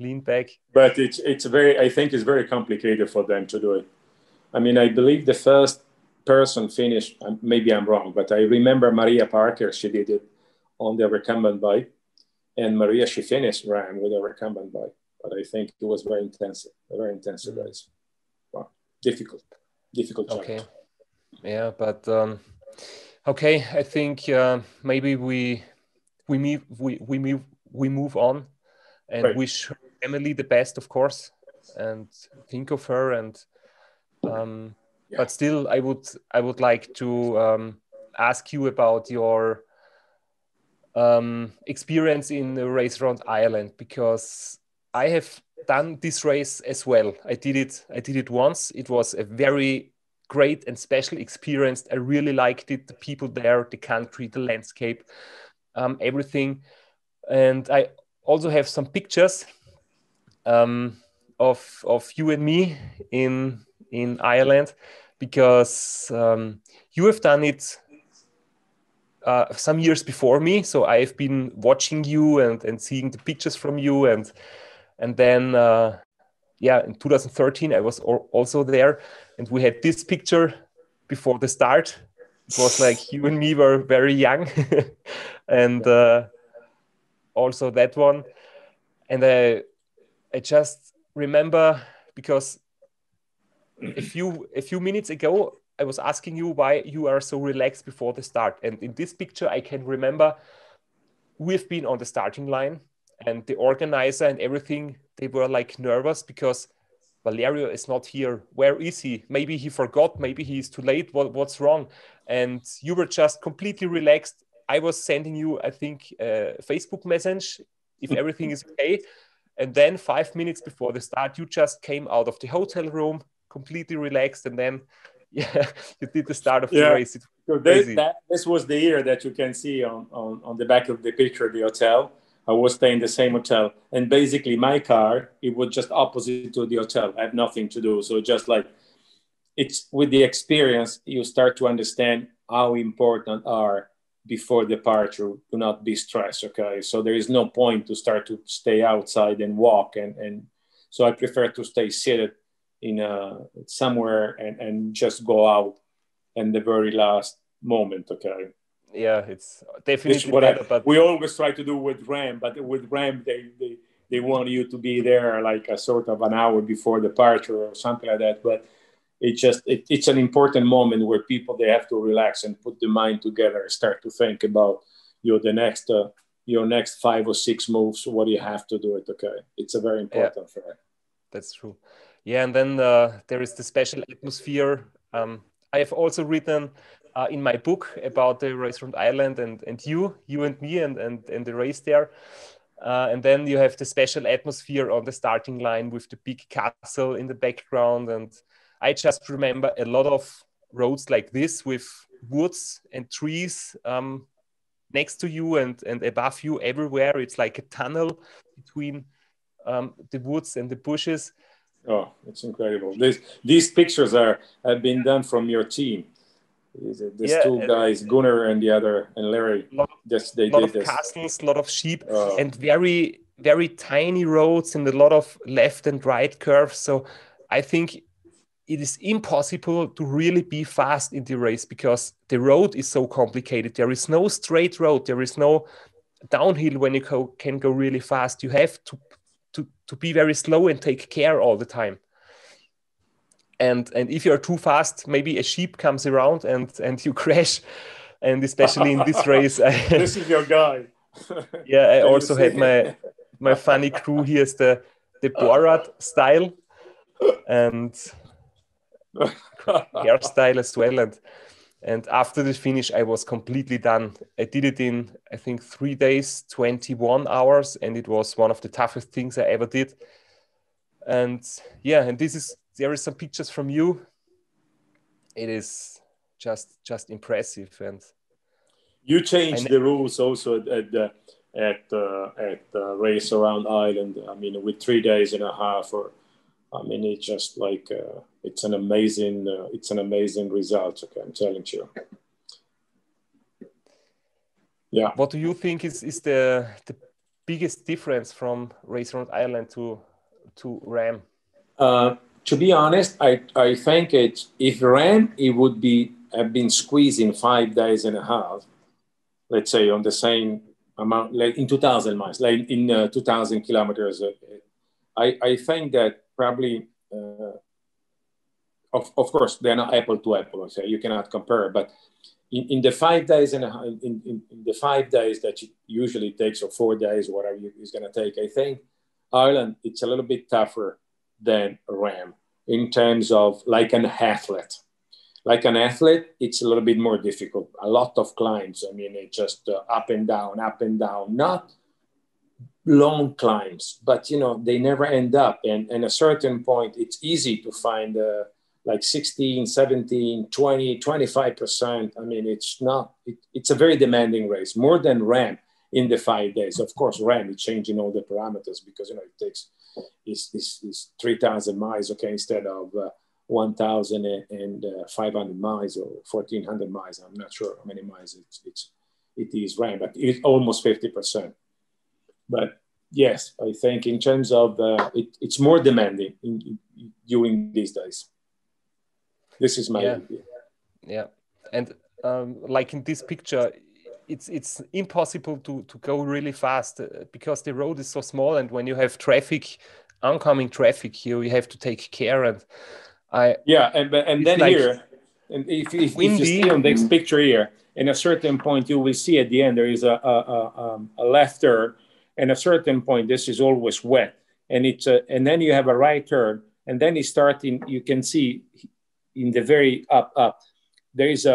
lean back. But I think it's very complicated for them to do it. I mean, I believe the first person finished, maybe I'm wrong, but I remember Maria Parker, she did it on the recumbent bike, and Maria, she finished RAAM with a recumbent bike. But I think it was very intensive, a very intensive race. Wow, difficult challenge. Okay, yeah, but okay, I think maybe we move on, and wish her family the best, of course, and think of her. And but still, I would like to ask you about your experience in the race around Ireland, because I have done this race as well. I did it once. It was a very great and special experience. I really liked it. The people there, the country, the landscape, everything. And I also have some pictures of you and me in Ireland, because you have done it some years before me. So I've been watching you and seeing the pictures from you, and then yeah, in 2013 I was also there, and we had this picture before the start. It was like you and me were very young, and also that one. And I just remember, because a few minutes ago I was asking you why you are so relaxed before the start, and in this picture I can remember we've been on the starting line, and the organizer and everything, they were like nervous because Valerio is not here. Where is he? Maybe he forgot, maybe he's too late. What's wrong? And you were just completely relaxed. I was sending you, I think, a Facebook message if everything is okay. And then 5 minutes before the start, you just came out of the hotel room, completely relaxed, and then yeah, you did the start of the race. It's so crazy. this was the year that you can see on the back of the picture, the hotel. I was staying in the same hotel, and basically my car, it was just opposite to the hotel. I had nothing to do. So just like, it's with the experience, you start to understand how important are before departure to not be stressed. Okay. So there is no point to start to stay outside and walk. And so I prefer to stay seated in somewhere and just go out in the very last moment. Okay. Yeah, it's This is definitely what better, but we always try to do with RAAM, but with RAAM, they want you to be there like a sort of an hour before departure or something like that. But it's an important moment where people, they have to relax and put the mind together and start to think about your next 5 or 6 moves. What do you have to do it? Okay, it's a very important fair. That's true. Yeah, and then there is the special atmosphere. I have also written in my book about the race around Ireland and you and me and the race there. And then you have the special atmosphere on the starting line with the big castle in the background. And I just remember a lot of roads like this with woods and trees next to you and above you everywhere. It's like a tunnel between the woods and the bushes. Oh, it's incredible. These pictures have been done from your team. These two guys, Gunnar and the other, and Larry. A lot of castles, a lot of sheep, and very, very tiny roads and a lot of left and right curves. So I think it is impossible to really be fast in the race because the road is so complicated. There is no straight road. There is no downhill when you can go really fast. You have to be very slow and take care all the time. And if you're too fast, maybe a sheep comes around and you crash. And especially in this race, this is your guy. Yeah, I also had my funny crew. Here's the Borat style and hairstyle as well. And after the finish, I was completely done. I did it in, I think, 3 days, 21 hours, and it was one of the toughest things I ever did. And yeah, and there is some pictures from you. It is just impressive. And you changed the rules also at the race around Ireland. I mean, with 3 days and a half, or I mean, it's just like it's an amazing result. Okay, I'm telling you. Yeah. What do you think is the biggest difference from race around Ireland to RAAM? To be honest, I think if RAAM, it would have been squeezed in 5 days and a half, let's say on the same amount, like in 2,000 miles, like in 2,000 kilometers. I think that probably, of course, they're not apple to apple. So you cannot compare. But in the 5 days and in the 5 days that it usually takes, or 4 days, whatever it's going to take, I think Ireland, it's a little bit tougher than RAAM in terms of like an athlete. Like an athlete, it's a little bit more difficult. A lot of climbs. I mean, it's just up and down, not long climbs, but they never end up. And at a certain point, it's easy to find like 16, 17, 20, 25%. I mean, it's a very demanding race, more than RAAM in the 5 days. Of course, RAAM is changing all the parameters because, it takes is 3,000 miles, okay, instead of 1,500 miles or 1,400 miles. I'm not sure how many miles it is RAAM, but it's almost 50%. But yes, I think in terms of it's more demanding during these days. This is my idea. Yeah, and like in this picture, it's impossible to go really fast because the road is so small, and when you have traffic, oncoming traffic, you have to take care. And and then like here, and if you see on this picture here, in a certain point you will see at the end there is a left turn, and a certain point this is always wet, and and then you have a right turn, and then it's starting. You can see in the very up there is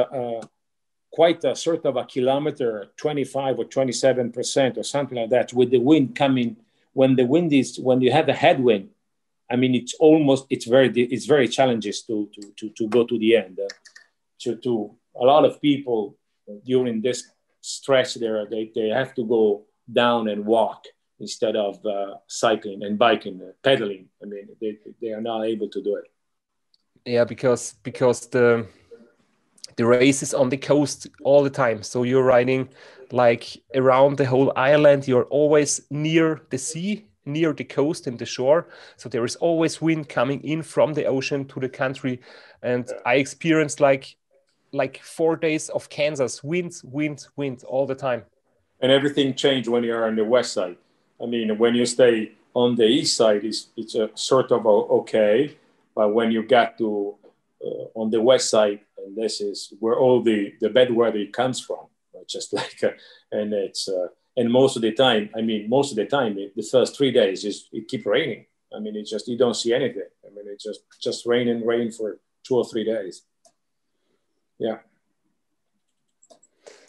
quite a sort of a kilometer, 25 or 27% or something like that, with the wind coming. When you have a headwind, I mean, it's very challenging to go to the end. To a lot of people during this stretch there, they have to go down and walk instead of cycling and biking, pedaling. I mean, they are not able to do it. Yeah, because the race is on the coast all the time. So you're riding like around the whole island. You're always near the sea, near the coast and the shore. So there is always wind coming in from the ocean to the country. And I experienced like 4 days of Kansas, wind all the time. And everything changed when you're on the west side. I mean, when you stay on the east side, it's a sort of okay. But when you get to on the west side, and this is where all the bad weather comes from, just like, and it's and most of the time, the first 3 days it keep raining. I mean, it's just you don't see anything. I mean, it's just rain for 2 or 3 days. Yeah.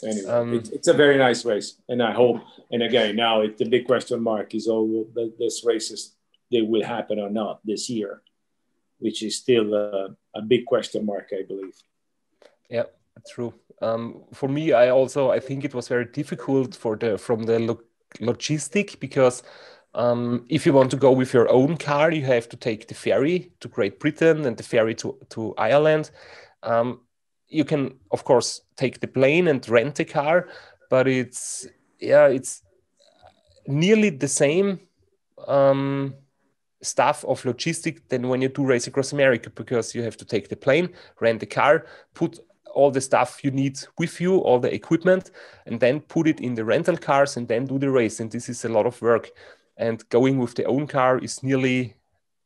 Anyway, it's a very nice race, and I hope. And again, now the big question mark is all this races they will happen or not this year, which is still a big question mark, I believe. Yeah, true. For me, I think it was very difficult from the logistic, because if you want to go with your own car, you have to take the ferry to Great Britain and the ferry to Ireland. You can, of course, take the plane and rent a car, but it's nearly the same stuff of logistic than when you do Race Across America, because you have to take the plane, rent the car, put all the stuff you need with you, all the equipment, and then put it in the rental cars and then do the race. And this is a lot of work. And going with the own car is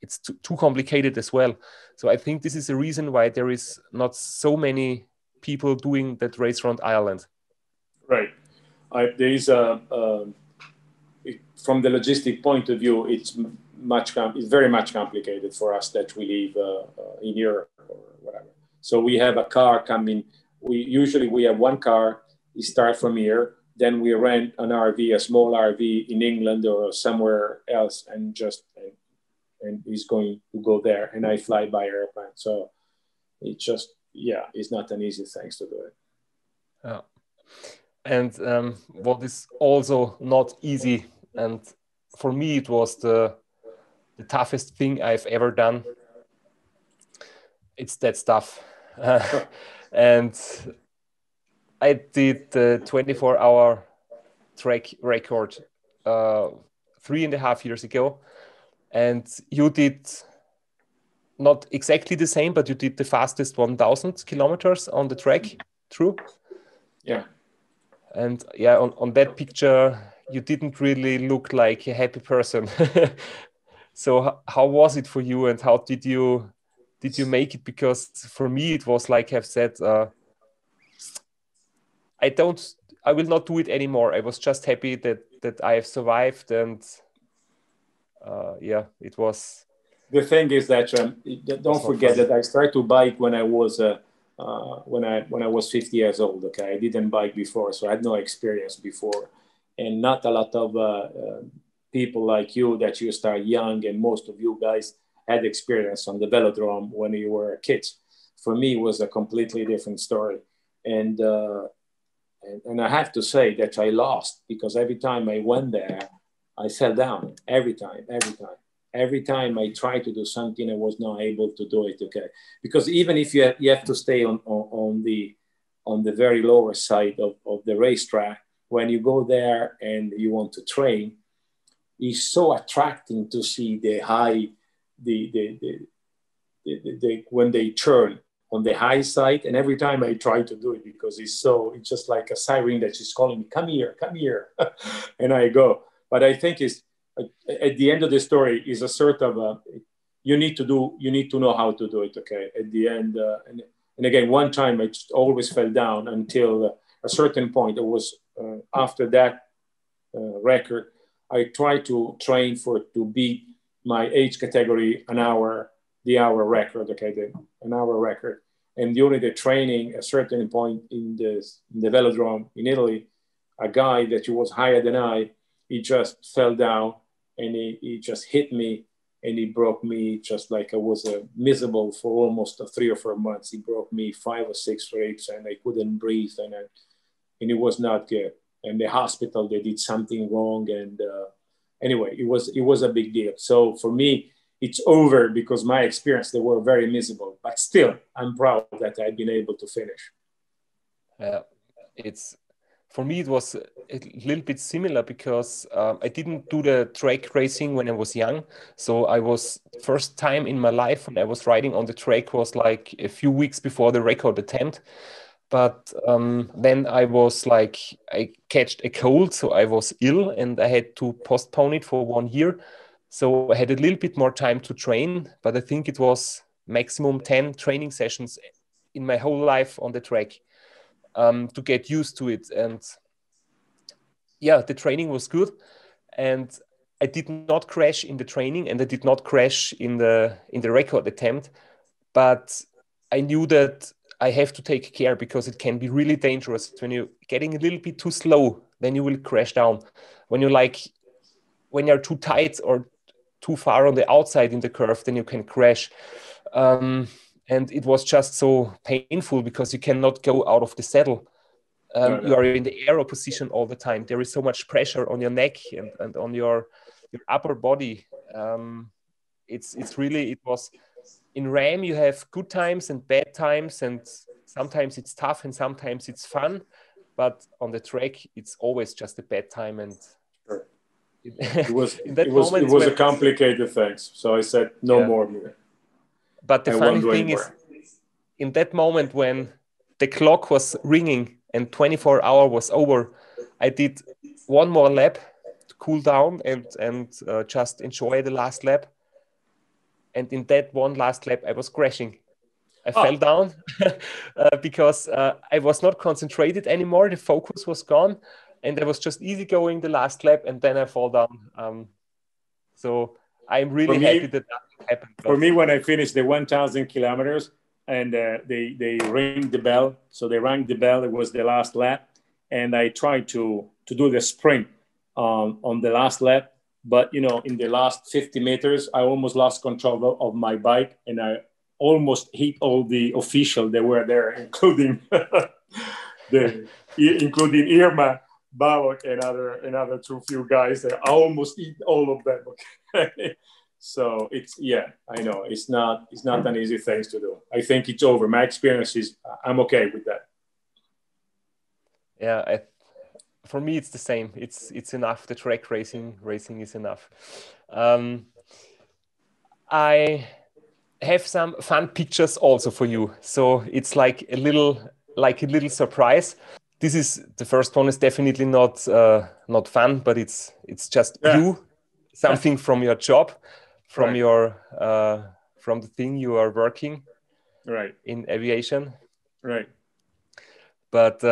it's too complicated as well. So I think this is a reason why there is not so many people doing that race around Ireland. Right. There is from the logistic point of view, it's very much complicated for us that we live in Europe or whatever. So we have a car coming. We have one car. We start from here. Then we rent an RV, a small RV in England or somewhere else, and he's going to go there. And I fly by airplane. So it's not an easy thing to do it. Yeah. And what is also not easy, and for me it was the toughest thing I've ever done. It's that stuff. And I did the 24-hour track record 3.5 years ago, and you did not exactly the same, but you did the fastest 1,000 kilometers on the track, true? Yeah. And yeah, on that picture, you didn't really look like a happy person. So how was it for you, and how did you make it? Because for me, it was like I've said, I will not do it anymore. I was just happy that I have survived, and it was. The thing is that don't forget that I started to bike when I was when I was 50 years old. Okay, I didn't bike before, so I had no experience before, and not a lot of people like you that you start young, and most of you guys had experience on the velodrome when you were kids. For me, it was a completely different story. And, and I have to say that I lost, because every time I went there, I fell down every time. Every time I tried to do something, I was not able to do it. Okay, because even if you have to stay on the very lower side of the racetrack, when you go there and you want to train, it's so attracting to see the high, when they turn on the high side. And every time I try to do it, because it's just like a siren that is calling me, come here, and I go. But I think it's at the end of the story is a sort of you need to know how to do it. Okay, at the end, and again, one time I just always fell down until a certain point. It was after that record, I tried to train to beat my age category the hour record. Okay, an hour record. And during the training, a certain point in the velodrome in Italy, a guy that was higher than I, he just fell down and he just hit me and he broke me, just like I was miserable for almost 3 or 4 months. He broke me 5 or 6 ribs and I couldn't breathe, and it was not good. And the hospital, they did something wrong. And anyway, it was a big deal. So for me, it's over, because my experience, they were very miserable, but still I'm proud that I've been able to finish. For me, it was a little bit similar, because I didn't do the track racing when I was young. So I was, first time in my life when I was riding on the track was like a few weeks before the record attempt. But then I was like, I catched a cold, so I was ill and I had to postpone it for 1 year. So I had a little bit more time to train, but I think it was maximum 10 training sessions in my whole life on the track to get used to it. And yeah, the training was good. And I did not crash in the training and I did not crash in the record attempt. But I knew that I have to take care, because it can be really dangerous. When you're getting a little bit too slow, then you will crash down. When you're too tight or too far on the outside in the curve, then you can crash. And it was just so painful, because you cannot go out of the saddle. You are in the aero position all the time. There is so much pressure on your neck and on your upper body. It was in RAAM, you have good times and bad times, and sometimes it's tough and sometimes it's fun. But on the track, it's always just a bad time. And sure. It was a complicated thing. So I said, no more. But the funny thing is, in that moment when the clock was ringing and 24 hours was over, I did one more lap to cool down and just enjoy the last lap. And in that one last lap, I was crashing. I fell down because I was not concentrated anymore. The focus was gone. And I was just easy going the last lap, and then I fall down. So I'm really happy that happened. For me, when I finished the 1,000 kilometers and they ring the bell, so they rang the bell, it was the last lap. And I tried to do the sprint on the last lap. But, in the last 50 meters, I almost lost control of my bike, and I almost hit all the officials that were there, including including Irma, Bavok, and other few guys. I almost hit all of them. Okay? So I know it's not an easy thing to do. I think it's over. My experience is I'm okay with that. Yeah. For me, it's the same. It's enough. The track racing is enough. I have some fun pictures also for you. So it's like a little surprise. This is the first one. Is definitely not fun, but it's just you, something from your job, from your from the thing you are working, in aviation, But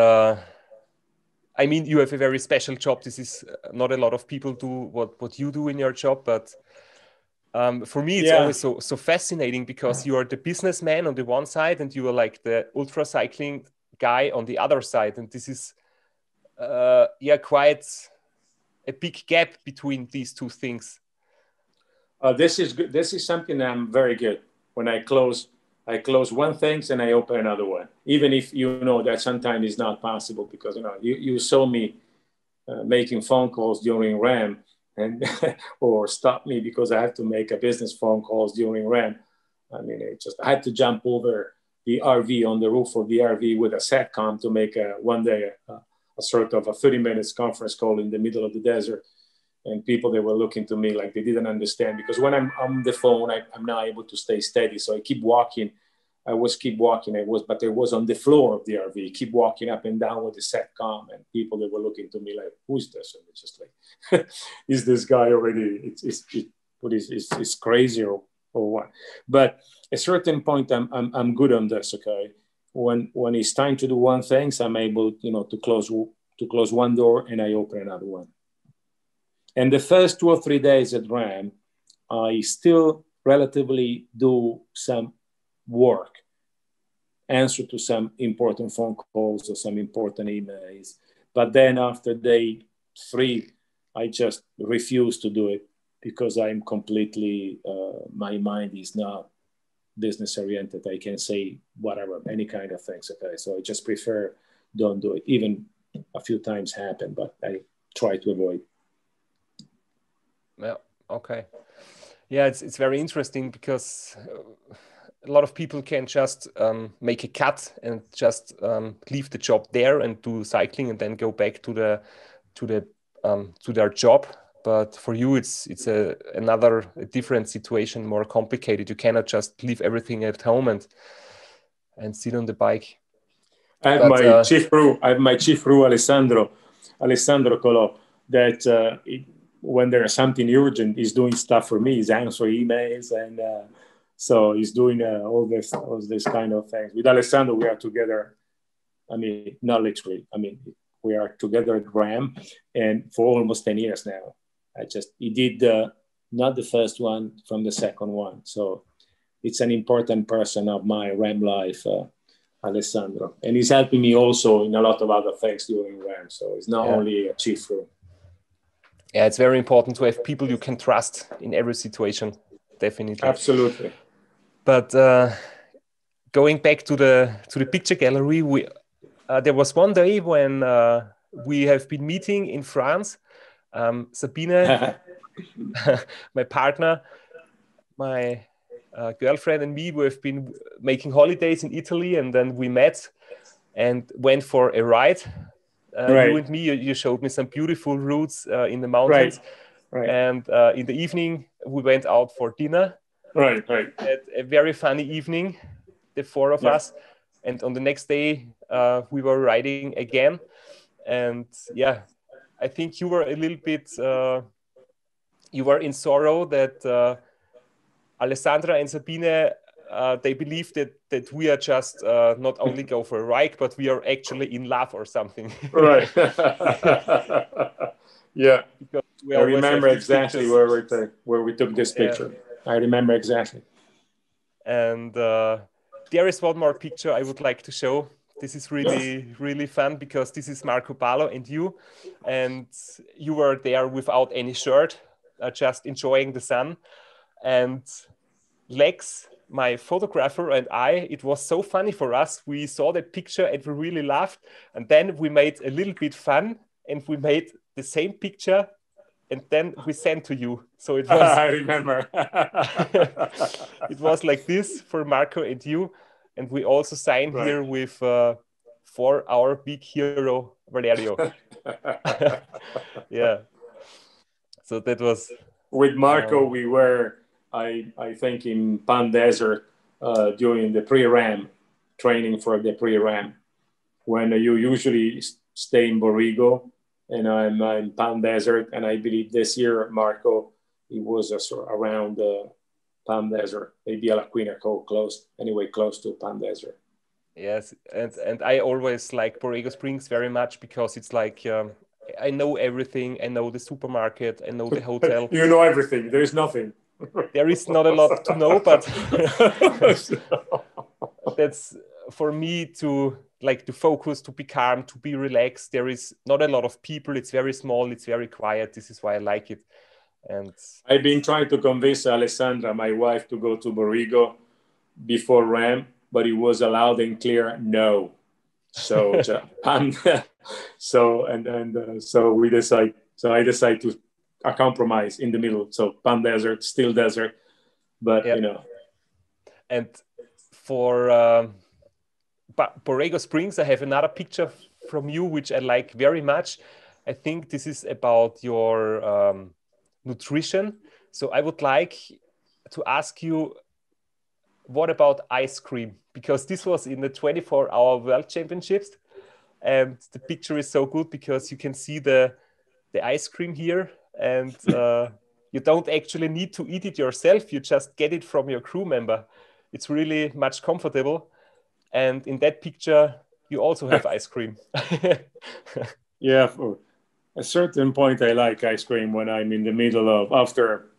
I mean, you have a very special job. This is not a lot of people do what you do in your job, but for me, it's always so fascinating, because you are the businessman on the one side and you are like the ultra cycling guy on the other side. And this is, quite a big gap between these two things. This is good. This is something that I'm very good. When I close one thing and I open another one. Even if you know that sometimes it's not possible, because you saw me making phone calls during RAAM, and or stop me because I have to make a business phone calls during RAAM. I mean, I had to jump over the RV, on the roof of the RV with a SATCOM to make one day a sort of a 30 minutes conference call in the middle of the desert. And people, they were looking to me like they didn't understand, because when I'm on the phone, I'm not able to stay steady. So I keep walking. But I was on the floor of the RV, keep walking up and down with the SATCOM, and people, they were looking to me like, who's this? And it's just like, is this guy already, it's crazy or what? But at a certain point, I'm good on this, okay? When it's time to do one thing, so I'm able, to close one door and I open another one. And the first 2 or 3 days at RAAM, I still relatively do some work, answer to some important phone calls or some important emails. But then after day 3, I just refuse to do it, because I'm completely, my mind is not business oriented. I can say whatever, any kind of things, okay? So I just prefer don't do it. Even a few times happen, but I try to avoid. Yeah, okay. Yeah, it's very interesting, because a lot of people can just make a cut and just leave the job there and do cycling and then go back to their job. But for you, it's a different situation, more complicated. You cannot just leave everything at home and sit on the bike. I have my chief crew, Alessandro Colò, that when there's something urgent, he's doing stuff for me. He's answering emails, and so he's doing all this kind of things. With Alessandro, we are together. I mean, not literally. I mean, we are together at RAAM, and for almost 10 years now. He did not the first one, from the second one. So it's an important person of my RAAM life, Alessandro. And he's helping me also in a lot of other things during RAAM. So it's not only a chief crew. Yeah, it's very important to have people you can trust in every situation. Definitely. Absolutely. But going back to the picture gallery, there was one day when we have been meeting in France. Sabine, my partner, my girlfriend, and me, we have been making holidays in Italy, and then we met and went for a ride. Right. You and me, you showed me some beautiful routes in the mountains. Right. And in the evening, we went out for dinner. Right. Had a very funny evening, the 4 of us. And on the next day, we were riding again. And yeah, I think you were a little bit, you were in sorrow that Alessandra and Sabine, they believe that we are just not only go for a ride, but we are actually in love or something. Right. Yeah. I remember exactly where we took this picture. Yeah. I remember exactly. And there is one more picture I would like to show. This is really, really fun, because this is Marco Palo and you were there without any shirt, just enjoying the sun. And Lex, my photographer, and it was so funny for us. We saw that picture and we really laughed. And then we made a little bit fun, and we made the same picture, and then we sent to you. So it was I remember. it was like this for Marco and you, and we also signed here with for our big hero Valerio. Yeah. So that was with Marco. We were, I think, in Pan Desert during the pre-RAAM training for the pre-RAAM, when you usually stay in Borrigo, and I'm in Pan Desert. And I believe this year, Marco, he was around Pan Desert, maybe Alaquina, close to Pan Desert. Yes, and I always like Borrego Springs very much, because it's like I know everything. I know the supermarket. I know the hotel. You know everything. There is nothing. There is not a lot to know, but that's for me to focus, to be calm, to be relaxed. There is not a lot of people. It's very small. It's very quiet. This is why I like it. And I've been trying to convince Alessandra, my wife, to go to Borrigo before RAAM, but it was allowed and clear no. So so we decide. So I decide to a compromise in the middle. So Pan Desert, still desert, but yeah. And for Borrego Springs, I have another picture from you which I like very much. I think this is about your nutrition. So I would like to ask you, what about ice cream? Because this was in the 24-hour World Championships, and the picture is so good because you can see the ice cream here, and you don't actually need to eat it yourself. You just get it from your crew member. It's really much comfortable. And in that picture, you also have ice cream. Yeah, for a certain point, I like ice cream when I'm in the middle of after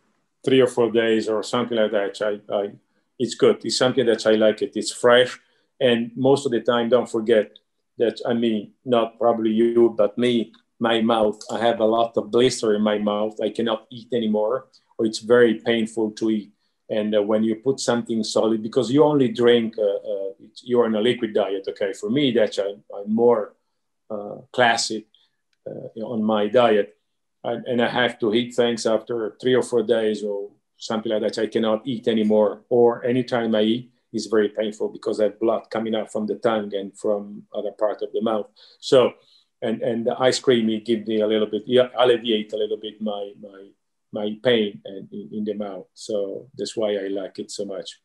3 or 4 days or something like that. It's good. It's something that I like. It's fresh, and most of the time, don't forget that. I mean, not probably you, but me. My mouth. I have a lot of blister in my mouth. I cannot eat anymore, or it's very painful to eat. And when you put something solid, because you only drink, you're on a liquid diet. Okay, for me, that's I'm more classic on my diet, and I have to eat things after 3 or 4 days or something like that. I cannot eat anymore, or anytime I eat is very painful because I have blood coming out from the tongue and from other part of the mouth. So, and the ice cream, it gives me a little bit, yeah, alleviate a little bit my pain and in the mouth. So that's why I like it so much.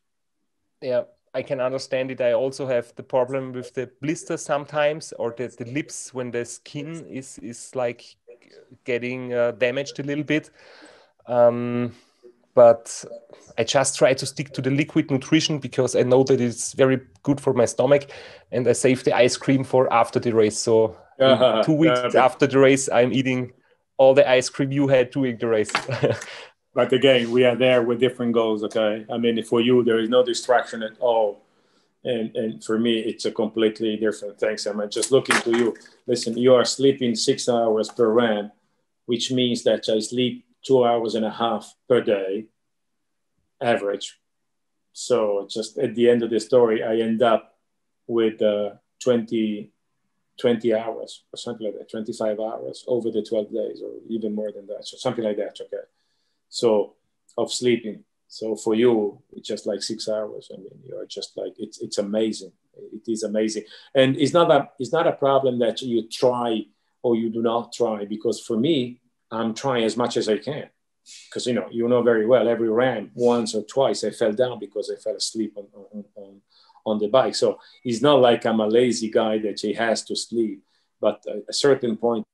Yeah, I can understand it. I also have the problem with the blisters sometimes, or the lips when the skin is like getting damaged a little bit. But I just try to stick to the liquid nutrition because I know that it's very good for my stomach, and I save the ice cream for after the race. So in 2 weeks after the race, I'm eating all the ice cream you had during the race. But again, we are there with different goals. Okay, I mean, for you, there is no distraction at all. And for me, it's a completely different thing. So I'm just looking to you. Listen, you are sleeping 6 hours per RAAM, which means that I sleep 2 hours and a half per day, average. So just at the end of the story, I end up with 20 hours or something like that, 25 hours over the 12 days or even more than that. So something like that, okay? So of sleeping. So for you, it's just like 6 hours. I mean, you're just like, it's amazing. It is amazing. And it's not a problem that you try or you do not try, because for me, I'm trying as much as I can. Because, you know very well, every RAAM, once or twice, I fell down because I fell asleep on the bike. So it's not like I'm a lazy guy that he has to sleep. But at a certain point,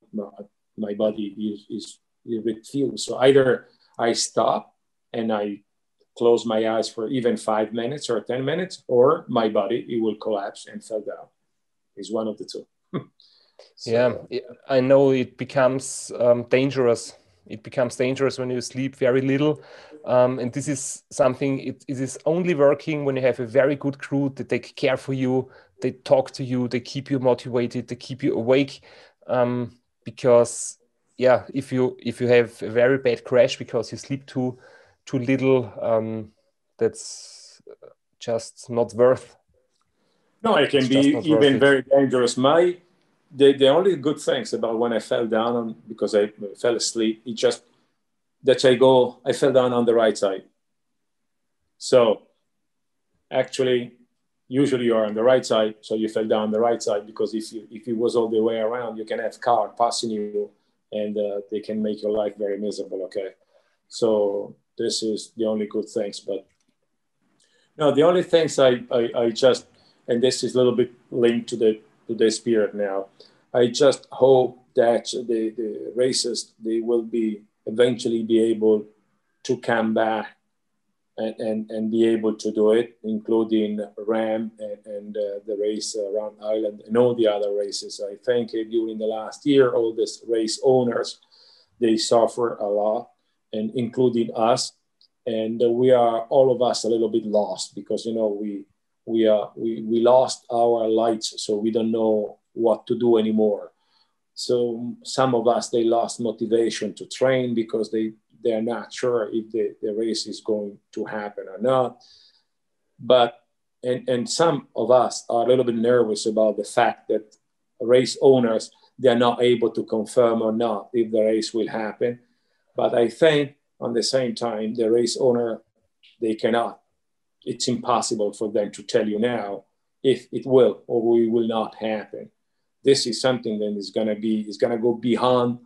my body is refused. So either I stop and I close my eyes for even 5 minutes or 10 minutes, or my body, it will collapse and fall down. It's one of the two. So, yeah, I know it becomes dangerous. It becomes dangerous when you sleep very little. And this is something, it is only working when you have a very good crew. They take care for you, they talk to you, they keep you motivated, they keep you awake. Because yeah, if you have a very bad crash because you sleep too little, that's just not worth. No, it can be even very dangerous. The only good things about when I fell down because I fell asleep, it just that I fell down on the right side. So actually, usually you're on the right side, so you fell down the right side, because if it was all the way around, you can have car passing you, and they can make your life very miserable. Okay, so this is the only good things. But no, the only things I just, and this is a little bit linked to the spirit now. I just hope that the races, they will be eventually be able to come back and be able to do it, including RAAM and the race around Ireland and all the other races. I think during the last year, all these race owners, they suffer a lot, and including us. And we are, all of us, a little bit lost, because we lost our lights, so we don't know what to do anymore. So some of us, they lost motivation to train because they they're not sure if the race is going to happen or not. But and some of us are a little bit nervous about the fact that race owners, they're not able to confirm or not if the race will happen. But I think on the same time, the race owner, they cannot. It's impossible for them to tell you now if it will or will not happen. This is something that is going to go beyond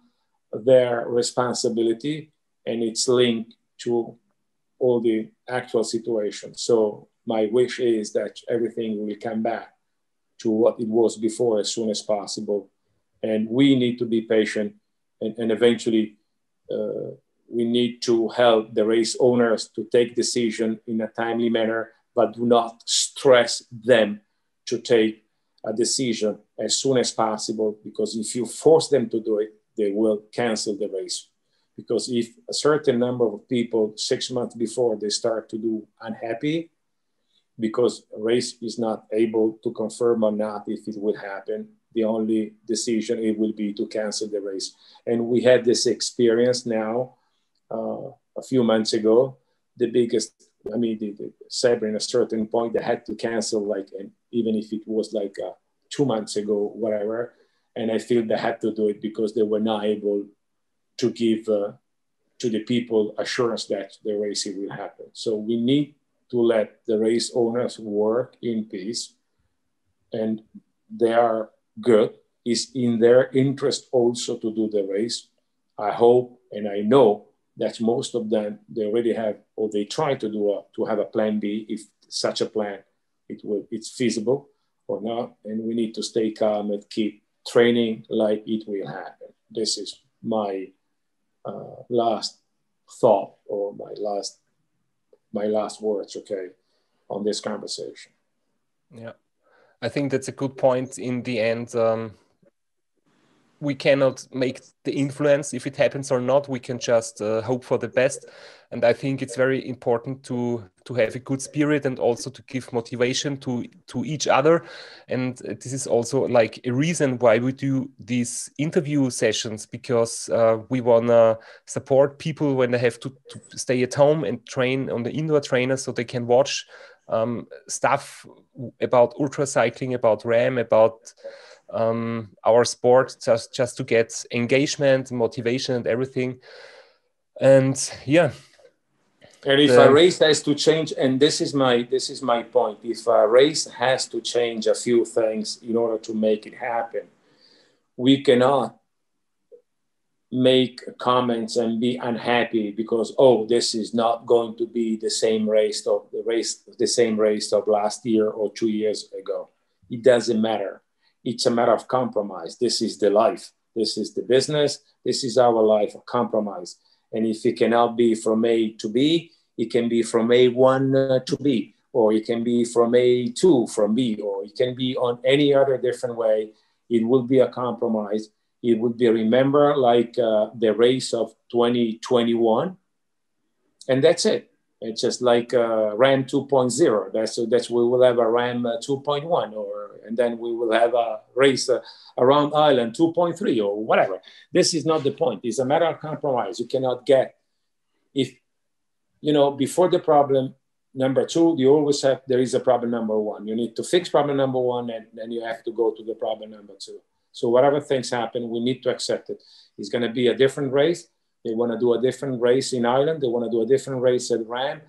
their responsibility, and it's linked to all the actual situation. So my wish is that everything will come back to what it was before as soon as possible. And we need to be patient, and eventually we need to help the race owners to take decision in a timely manner, but do not stress them to take a decision as soon as possible, because if you force them to do it, they will cancel the race. Because if a certain number of people 6 months before they start to do unhappy, because a race is not able to confirm or not if it will happen, the only decision it will be to cancel the race. And we had this experience now a few months ago. The Sabre in a certain point, they had to cancel, like, and even if it was like 2 months ago, whatever. And I feel they had to do it because they were not able to give to the people assurance that the race will happen. So we need to let the race owners work in peace, and they are good. It's in their interest also to do the race. I hope and I know that most of them, they already have, or they try to have a plan B if such a plan it's feasible or not. And we need to stay calm and keep training like it will happen. This is my last thought, or my last words, okay, on this conversation. Yeah, I think that's a good point. In the end, we cannot make the influence if it happens or not. We can just hope for the best. And I think it's very important to have a good spirit and also to give motivation to each other. And this is also like a reason why we do these interview sessions, because we want to support people when they have to stay at home and train on the indoor trainer, so they can watch stuff about ultra cycling, about RAAM, about our sport, just to get engagement, motivation, and everything. And yeah. And if a race has to change, and this is my point, if a race has to change a few things in order to make it happen, we cannot make comments and be unhappy because, oh, this is not going to be the same race of last year or 2 years ago. It doesn't matter. It's a matter of compromise. This is the life. This is the business. This is our life of compromise. And if it cannot be from A to B, it can be from A1 to B, or it can be from A2 from B, or it can be on any other different way. It will be a compromise. It would be, remember, like the race of 2021. And that's it. It's just like RAAM 2.0. That's we will have a RAAM 2.1, and then we will have a race around Ireland 2.3 or whatever. This is not the point. It's a matter of compromise. You cannot get, if, before the problem number two, there is a problem number one. You need to fix problem number one, and then you have to go to the problem number two. So whatever things happen, we need to accept it. It's going to be a different race. They want to do a different race in Ireland. They want to do a different race at RAAM,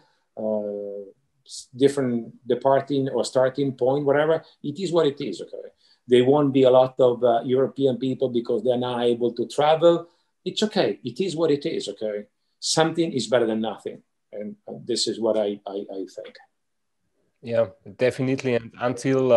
different departing or starting point, whatever. It is what it is, okay? There won't be a lot of European people because they're not able to travel. It's okay. It is what it is, okay? Something is better than nothing. And this is what I think. Yeah, definitely. And until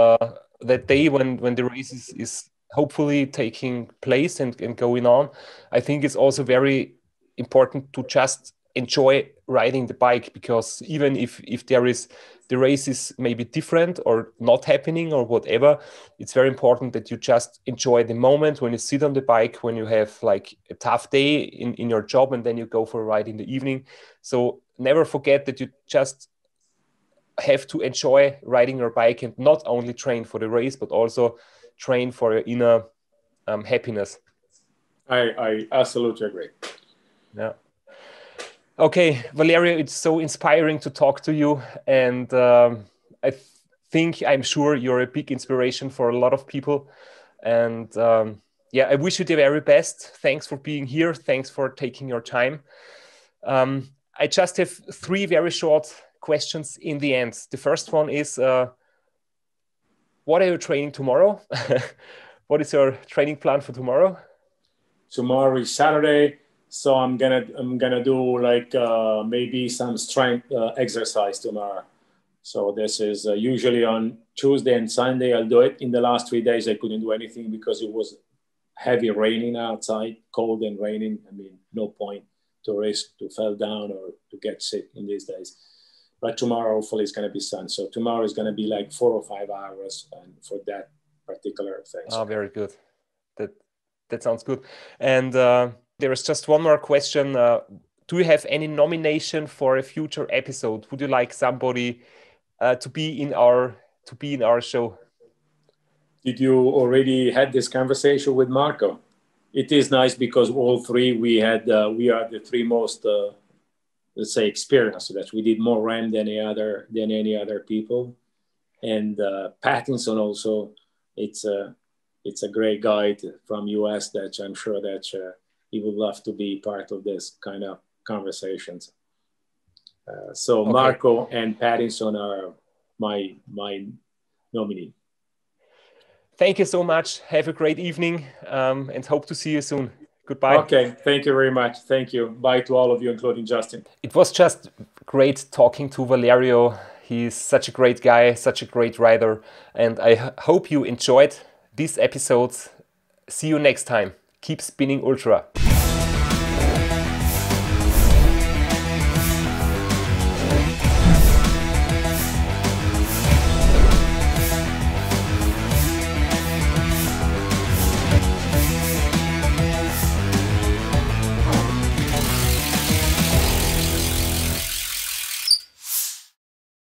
that day when the race is hopefully taking place and going on, I think it's also very important to just enjoy riding the bike, because even if the race is maybe different or not happening or whatever, it's very important that you just enjoy the moment when you sit on the bike, when you have like a tough day in your job, and then you go for a ride in the evening. So never forget that you just have to enjoy riding your bike and not only train for the race, but also train for your inner happiness. I absolutely agree. Yeah. Okay, Valerio, it's so inspiring to talk to you, and I'm sure you're a big inspiration for a lot of people. And yeah, I wish you the very best. Thanks for being here. Thanks for taking your time. I just have three very short questions in the end. The first one is, what are you training tomorrow? What is your training plan for tomorrow? Tomorrow is Saturday, so I'm gonna do like maybe some strength exercise tomorrow. So this is usually on Tuesday and Sunday. I'll do it. In the last 3 days, I couldn't do anything because it was heavy raining outside, cold and raining. I mean, no point to risk to fall down or to get sick in these days. But tomorrow, hopefully, it's going to be sun. So tomorrow is going to be like 4 or 5 hours and for that particular thing. Oh, very good. That sounds good. And there is just one more question. Do you have any nomination for a future episode? Would you like somebody to be in our show? Did you already had this conversation with Marco? It is nice because all three we are the three most let's say experienced. That we did more RAAM than any other people, and Pattinson also. It's a great guy from US that I'm sure that he would love to be part of this kind of conversations. So okay. Marco and Pattinson are my nominee. Thank you so much. Have a great evening and hope to see you soon. Goodbye. Okay, thank you very much. Thank you. Bye to all of you, including Justin. It was just great talking to Valerio. He's such a great guy, such a great rider, and I hope you enjoyed this episode. See you next time. Keep spinning ultra.